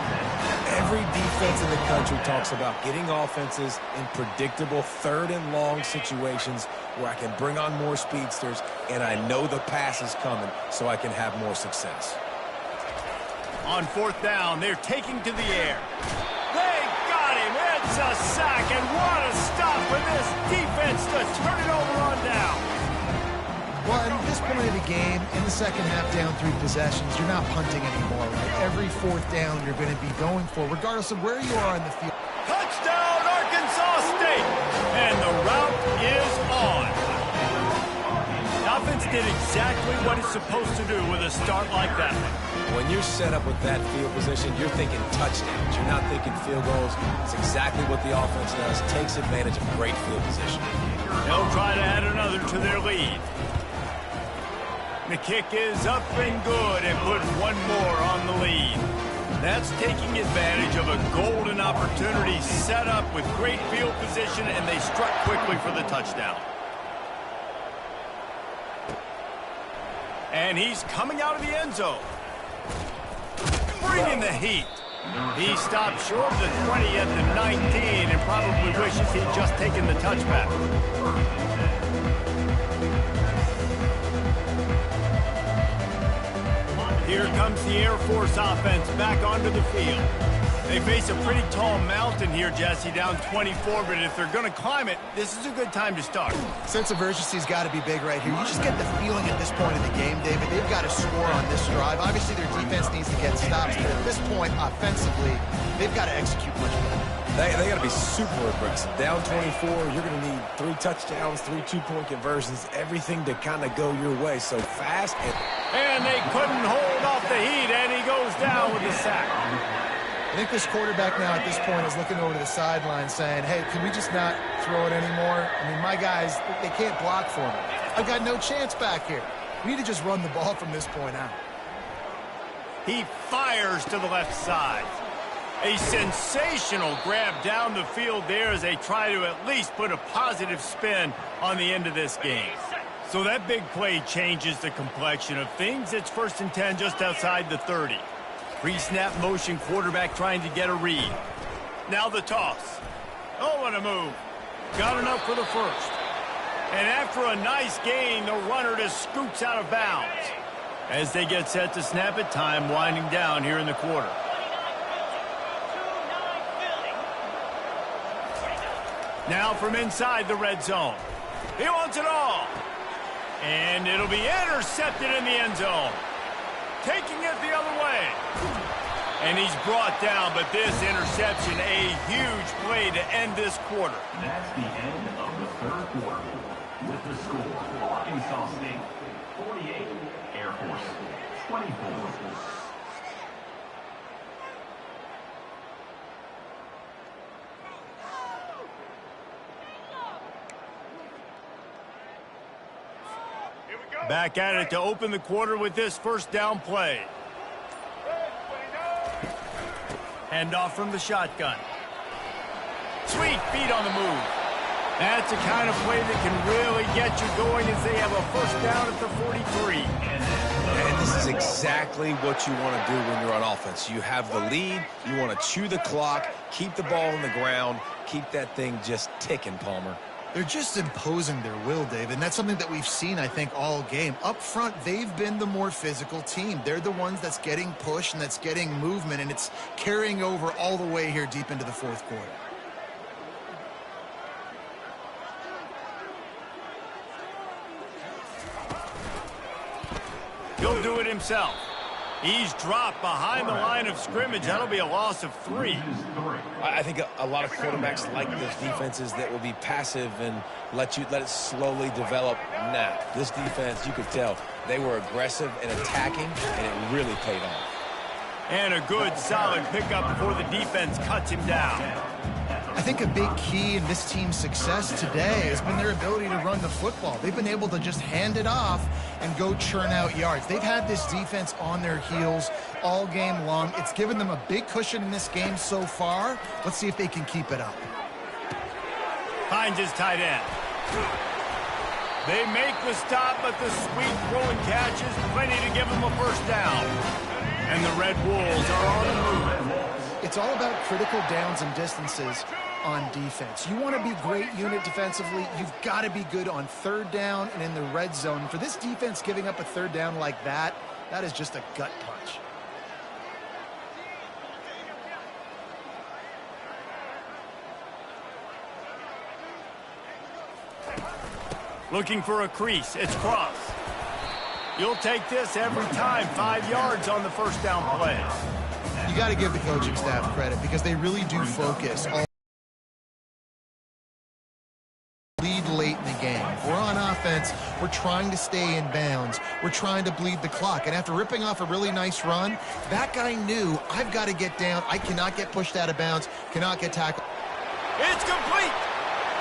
Every defense in the country talks about getting offenses in predictable 3rd and long situations where I can bring on more speedsters and I know the pass is coming so I can have more success. On 4th down, they're taking to the air. They got him. It's a sack, and what a stop for this defense to turn it over on down. Well, at this point of the game, in the second half, down 3 possessions, you're not punting anymore, right? Every 4th down you're going to be going for, regardless of where you are in the field. Touchdown, Arkansas State! And the route is on. The offense did exactly what it's supposed to do with a start like that. When you're set up with that field position, you're thinking touchdowns. You're not thinking field goals. It's exactly what the offense does. Takes advantage of great field position. They'll try to add another to their lead. The kick is up and good and put one more on the lead. That's taking advantage of a golden opportunity set up with great field position, and they struck quickly for the touchdown. And he's coming out of the end zone. Bringing the heat. He stopped short of the 20 at the 19 and probably wishes he'd just taken the touchback. Here comes the Air Force offense back onto the field. They face a pretty tall mountain here, Jesse, down 24, but if they're going to climb it, this is a good time to start. Sense of urgency's got to be big right here. You just get the feeling at this point in the game, David, they've got to score on this drive. Obviously, their defense needs to get stops, but at this point, offensively, they've got to execute much better. They got to be super aggressive. Down 24, you're going to need 3 touchdowns, 3 two-point conversions, everything to kind of go your way. So fast. And they couldn't hold off the heat, and he goes down with a sack. I think this quarterback now at this point is looking over to the sideline saying, hey, can we just not throw it anymore? I mean, my guys, they can't block for me. I've got no chance back here. We need to just run the ball from this point out. He fires to the left side. A sensational grab down the field there as they try to at least put a positive spin on the end of this game. So that big play changes the complexion of things. It's 1st and 10 just outside the 30. Pre-snap motion, quarterback trying to get a read. Now the toss. Oh, what a move. Got enough for the first. And after a nice gain, the runner just scoots out of bounds. As they get set to snap it, time winding down here in the quarter. Now from inside the red zone. He wants it all. And it'll be intercepted in the end zone. Taking it the other way. And he's brought down, but this interception, a huge play to end this quarter. That's the end of the 3rd quarter. With the score, Arkansas State 48, Air Force 24. Back at it to open the quarter with this 1st down play. Hand off from the shotgun. Sweet feet on the move. That's the kind of play that can really get you going as they have a 1st down at the 43. And this is exactly what you want to do when you're on offense. You have the lead. You want to chew the clock, keep the ball on the ground, keep that thing just ticking, Palmer. They're just imposing their will, Dave, and that's something that we've seen, I think, all game. Up front, they've been the more physical team. They're the ones that's getting pushed and that's getting movement, and it's carrying over all the way here deep into the 4th quarter. He'll do it himself. He's dropped behind the line of scrimmage. That'll be a loss of 3. I think a lot of quarterbacks like those defenses that will be passive and let it slowly develop. Nah, this defense, you could tell, they were aggressive and attacking, and it really paid off. And a good, solid pickup before the defense cuts him down. I think a big key in this team's success today has been their ability to run the football. They've been able to just hand it off and go churn out yards. They've had this defense on their heels all game long. It's given them a big cushion in this game so far. Let's see if they can keep it up. Finds his tight end. They make the stop, but the sweet throwing catch is plenty to give them a 1st down. And the Red Wolves are on the move. It's all about critical downs and distances on defense. You want to be great unit defensively, you've got to be good on 3rd down and in the red zone. For this defense giving up a 3rd down like that, that is just a gut punch. Looking for a crease. It's cross. You'll take this every time. 5 yards on the 1st down play. You got to give the coaching staff credit because they really do focus all lead late in the game. If we're on offense, we're trying to stay in bounds. We're trying to bleed the clock. And after ripping off a really nice run, that guy knew, I've got to get down. I cannot get pushed out of bounds, cannot get tackled. It's complete.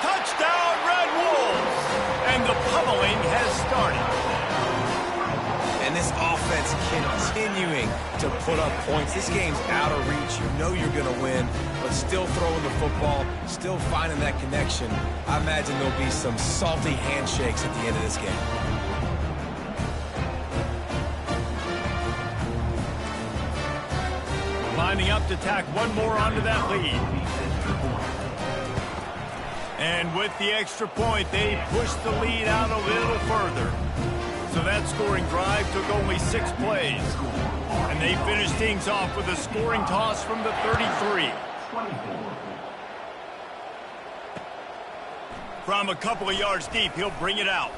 Touchdown, Red Wolves. And the pummeling has started. And this offense continuing to put up points. This game's out of reach. You know you're going to win, but still throwing the football, still finding that connection. I imagine there'll be some salty handshakes at the end of this game. lining up to tack one more onto that lead. And with the extra point, they pushed the lead out a little further. So that scoring drive took only 6 plays. And they finished things off with a scoring toss from the 33. From a couple of yards deep, he'll bring it out.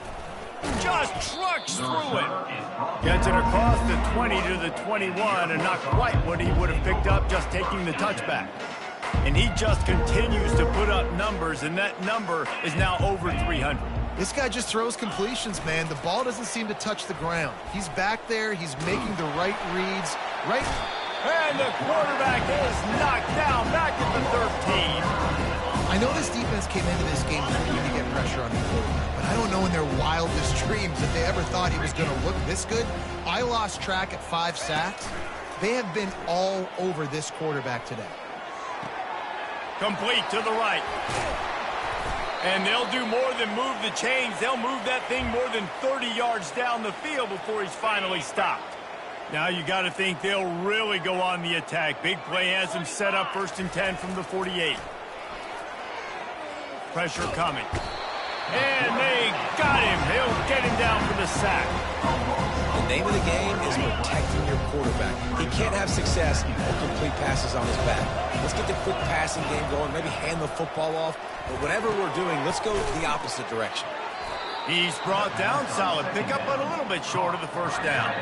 Just trucks through it. Gets it across the 20 to the 21, and not quite what he would have picked up just taking the touchback. And he just continues to put up numbers, and that number is now over 300. This guy just throws completions, man. The ball doesn't seem to touch the ground. He's back there. He's making the right reads. And the quarterback is knocked down back at the 13. I know this defense came into this game hoping to get pressure on the quarterback, but I don't know in their wildest dreams if they ever thought he was going to look this good. I lost track at 5 sacks. They have been all over this quarterback today. Complete to the right. And they'll do more than move the chains. They'll move that thing more than 30 yards down the field before he's finally stopped. Now you got to think they'll really go on the attack. Big play has them set up 1st and 10 from the 48. Pressure coming. And they got him. They'll get him down for the sack. The name of the game is protecting your quarterback. He can't have success or complete passes on his back. Let's get the quick passing game going, maybe hand the football off. But whatever we're doing, let's go the opposite direction. He's brought down. Solid pickup, but a little bit short of the 1st down.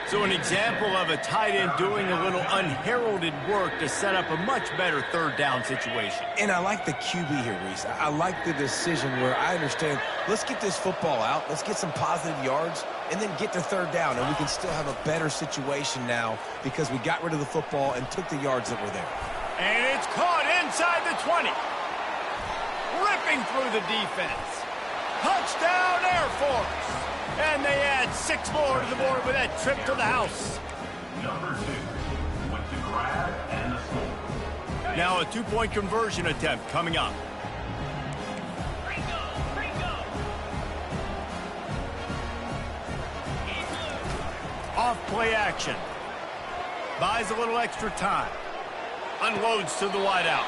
So an example of a tight end doing a little unheralded work to set up a much better 3rd down situation. And I like the QB here, Reese. I like the decision where I understand, let's get this football out, let's get some positive yards, and then get to 3rd down, and we can still have a better situation now because we got rid of the football and took the yards that were there. And it's caught inside the 20. Ripping through the defense. Touchdown, Air Force. And they add 6 more to the board with that trip to the house. Number 2 with the grab and the score. Now a 2-point conversion attempt coming up. Off play action. Buys a little extra time. Unloads to the wideout.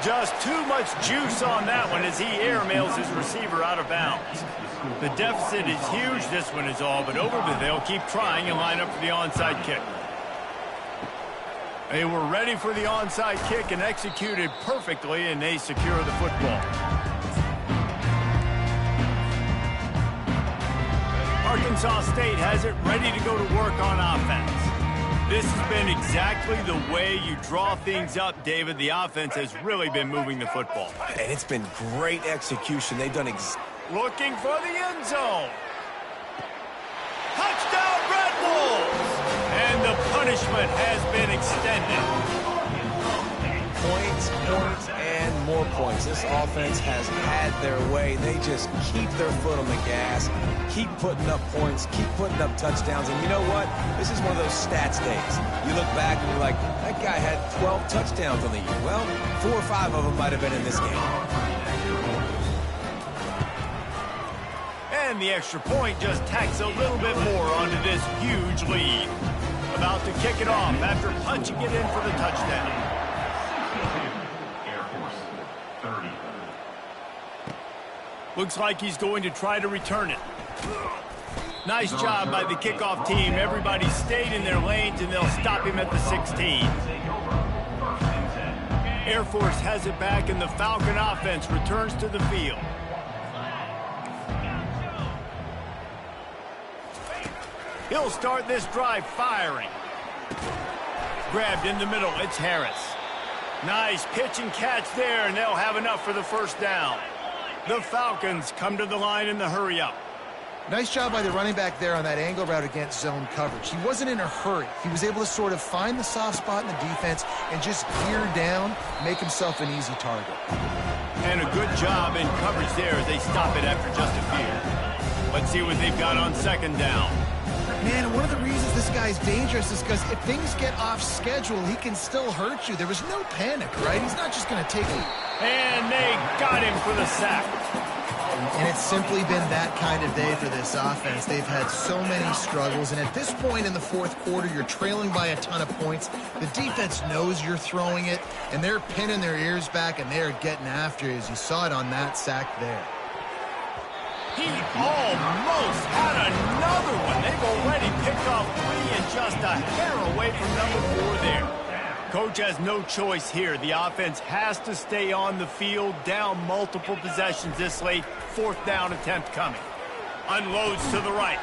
Just too much juice on that one as he airmails his receiver out of bounds. The deficit is huge, this one is all, but over, but they'll keep trying and line up for the onside kick. They were ready for the onside kick and executed perfectly, and they secure the football. Arkansas State has it ready to go to work on offense. This has been exactly the way you draw things up, David. The offense has really been moving the football. And it's been great execution. They've done looking for the end zone. Touchdown, Red Wolves! And the punishment has been extended. points, and more points. This offense has had their way. They just keep their foot on the gas, keep putting up points, keep putting up touchdowns. And you know what? This is one of those stats days. You look back and you're like, that guy had 12 touchdowns on the year. Well, 4 or 5 of them might have been in this game. And the extra point just tacks a little bit more onto this huge lead. About to kick it off after punching it in for the touchdown. Air Force 30. Looks like he's going to try to return it. Nice job by the kickoff team. Everybody stayed in their lanes, and they'll stop him at the 16. Air Force has it back, and the Falcon offense returns to the field. He'll start this drive firing. Grabbed in the middle, it's Harris. Nice pitch and catch there, and they'll have enough for the first down. The Falcons come to the line in the hurry-up. Nice job by the running back there on that angle route against zone coverage. He wasn't in a hurry. He was able to sort of find the soft spot in the defense and just gear down, make himself an easy target. And a good job in coverage there as they stop it after just a few. Let's see what they've got on second down. Man, one of the reasons this guy's dangerous is because if things get off schedule, he can still hurt you. There was no panic, right? He's not just going to take it. And they got him for the sack. And it's simply been that kind of day for this offense. They've had so many struggles, and at this point in the fourth quarter, you're trailing by a ton of points. The defense knows you're throwing it, and they're pinning their ears back, and they're getting after you, as you saw it on that sack there. He almost had another one. They've already picked off 3 and just a hair away from number 4 there. Coach has no choice here. The offense has to stay on the field, down multiple possessions this late. 4th down attempt coming. Unloads to the right.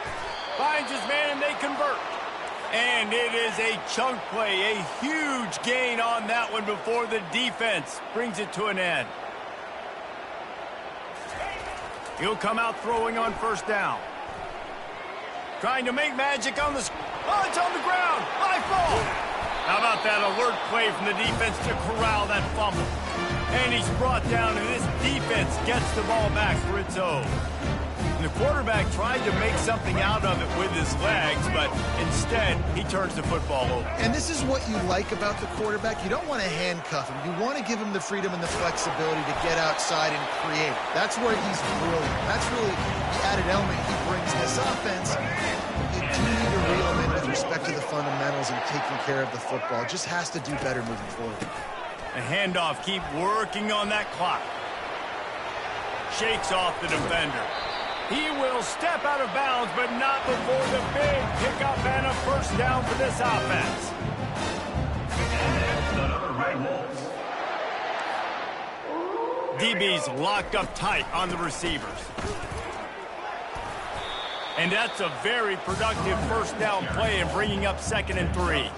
Finds his man, and they convert. And it is a chunk play, a huge gain on that one before the defense brings it to an end. He'll come out throwing on 1st down. Trying to make magic on the... Oh, it's on the ground. High fall. How about that alert play from the defense to corral that fumble? And he's brought down, and this defense gets the ball back for its own. And the quarterback tried to make something out of it with his legs, but instead, he turns the football over. And this is what you like about the quarterback. You don't want to handcuff him. You want to give him the freedom and the flexibility to get outside and create. That's where he's brilliant. That's really the added element he brings this offense. You do need to reel him in with respect to the fundamentals and taking care of the football. Just has to do better moving forward. The handoff, keep working on that clock. Shakes off the defender. He will step out of bounds, but not before the big pickup and a 1st down for this offense. DB's locked up tight on the receivers. And that's a very productive 1st down play in bringing up 2nd and 3.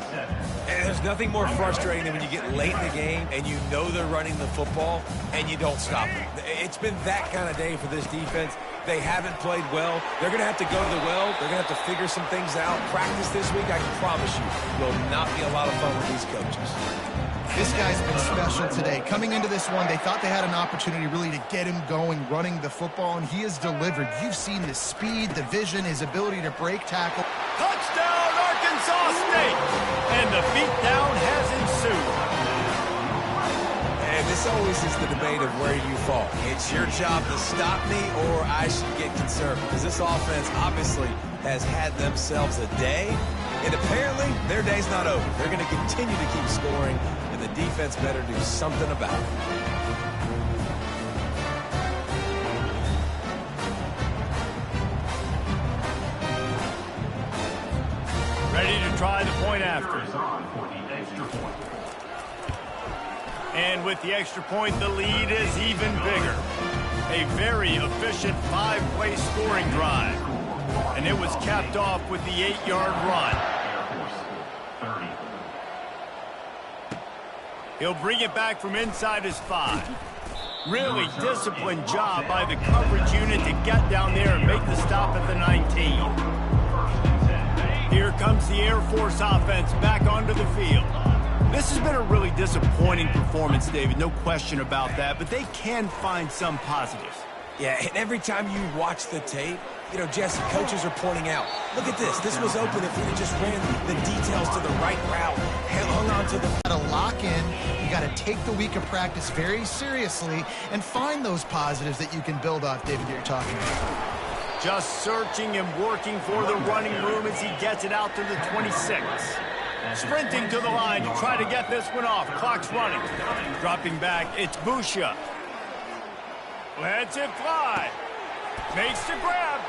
And there's nothing more frustrating than when you get late in the game and you know they're running the football and you don't stop them. It's been that kind of day for this defense. They haven't played well. They're going to have to go to the well. They're going to have to figure some things out. Practice this week, I can promise you, will not be a lot of fun with these coaches. This guy's been special today. Coming into this one, they thought they had an opportunity really to get him going, running the football, and he has delivered. You've seen the speed, the vision, his ability to break tackle. Touchdown, Arkansas State! And the beatdown has ensued. And this always is the debate of where you fall. It's your job to stop me or I should get concerned, because this offense obviously has had themselves a day, and apparently their day's not over. They're going to continue to keep scoring, and the defense better do something about it. Ready to try the point after. And with the extra point, the lead is even bigger. A very efficient 5-play scoring drive. And it was capped off with the 8-yard run. He'll bring it back from inside his 5. Really disciplined job by the coverage unit to get down there and make the stop at the 19. Here comes the Air Force offense back onto the field. This has been a really disappointing performance, David, no question about that, but they can find some positives. Yeah, and every time you watch the tape, you know, Jesse, coaches are pointing out, look at this. This was open if we just ran the details to the right route, hung on to the... Got to lock in. You got to take the week of practice very seriously and find those positives that you can build off, David, that you're talking about. Just searching and working for the running room as he gets it out to the 26. Sprinting to the line to try to get this one off. Clock's running. Dropping back, it's Busha. Lets it fly. Makes the grab.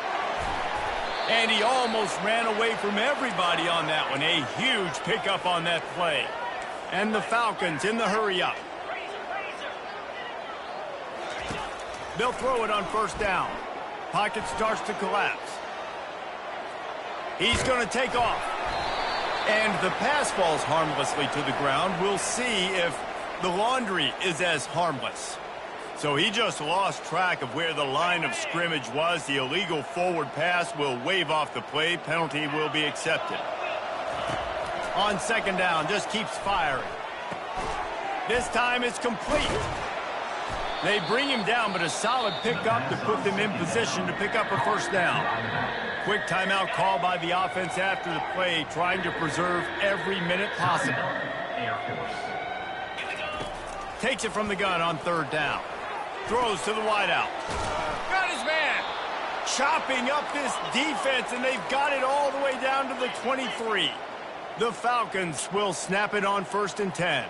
And he almost ran away from everybody on that one. A huge pickup on that play. And the Falcons in the hurry-up. They'll throw it on 1st down. Pocket starts to collapse. He's going to take off. And the pass falls harmlessly to the ground. We'll see if the laundry is as harmless. So he just lost track of where the line of scrimmage was. The illegal forward pass will wave off the play. Penalty will be accepted. On 2nd down, just keeps firing. This time it's complete. They bring him down, but a solid pickup to put them in position to pick up a 1st down. Quick timeout call by the offense after the play, trying to preserve every minute possible. Takes it from the gun on 3rd down. Throws to the wideout. Got his chopping up this defense, and they've got it all the way down to the 23. The Falcons will snap it on 1st and 10.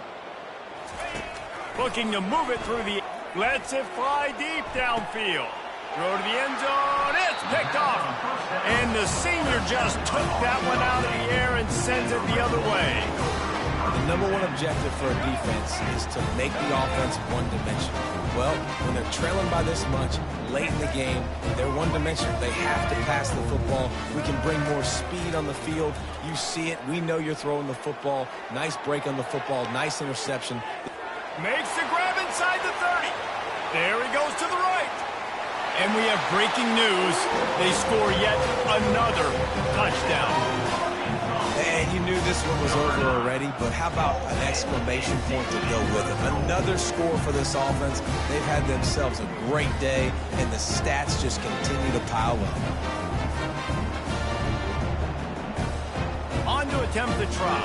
Looking to move it through the... Lets it fly deep downfield. Throw to the end zone. It's picked off. And the senior just took that one out of the air and sends it the other way. The number one objective for a defense is to make the offense one-dimensional. Well, when they're trailing by this much, late in the game, they're one-dimensional. They have to pass the football. We can bring more speed on the field. You see it. We know you're throwing the football. Nice break on the football. Nice interception. Makes the grab inside the 30. There he goes to the right. And we have breaking news. They score yet another touchdown. And you knew this one was over already, but how about an exclamation point to go with it? Another score for this offense. They've had themselves a great day, and the stats just continue to pile up. On to attempt the try.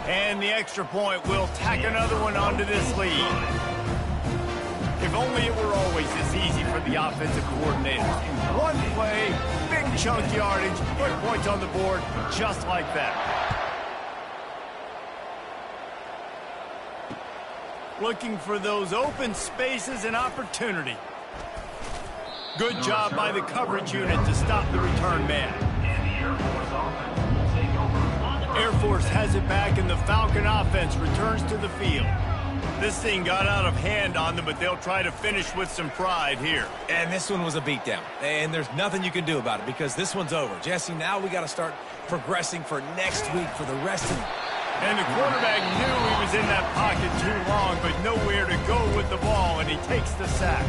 And the extra point will tack another one onto this lead. If only it were always this easy for the offensive coordinators. One play, big chunk yardage, put points on the board just like that. Looking for those open spaces and opportunity. Good job by the coverage unit to stop the return man. Air Force has it back, and the Falcon offense returns to the field. This thing got out of hand on them, but they'll try to finish with some pride here. And this one was a beatdown. And there's nothing you can do about it because this one's over. Jesse, now we got to start progressing for next week for the rest of it. And the quarterback knew he was in that pocket too long, but nowhere to go with the ball, and he takes the sack.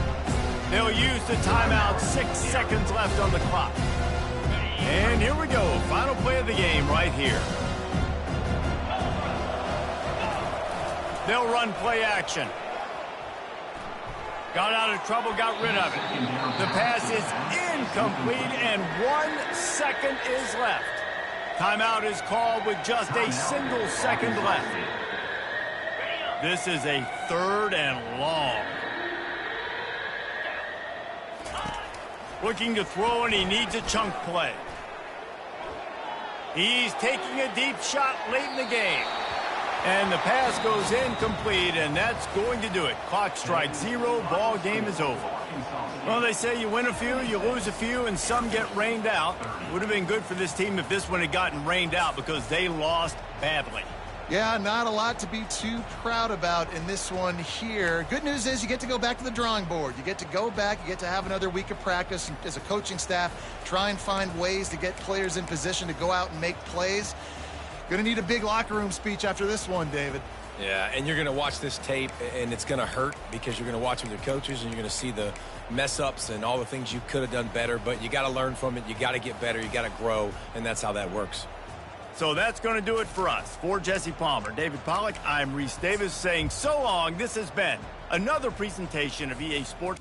They'll use the timeout, 6 seconds left on the clock. And here we go, final play of the game right here. They'll run play action. Got out of trouble, got rid of it. The pass is incomplete, and 1 second is left. Timeout is called with just a single second left. This is a 3rd and long. Looking to throw, and he needs a chunk play. He's taking a deep shot late in the game. And the pass goes incomplete, and that's going to do it. Clock strikes 0, ball game is over. Well, they say you win a few, you lose a few, and some get rained out. Would have been good for this team if this one had gotten rained out because they lost badly. Yeah, not a lot to be too proud about in this one here. Good news is you get to go back to the drawing board. You get to go back, you get to have another week of practice as a coaching staff, try and find ways to get players in position to go out and make plays. Going to need a big locker room speech after this one, David. Yeah, and you're going to watch this tape, and it's going to hurt because you're going to watch with your coaches, and you're going to see the mess-ups and all the things you could have done better, but you got to learn from it. You got to get better. You got to grow, and that's how that works. So that's going to do it for us. For Jesse Palmer, David Pollack, I'm Reese Davis saying so long. This has been another presentation of EA Sports.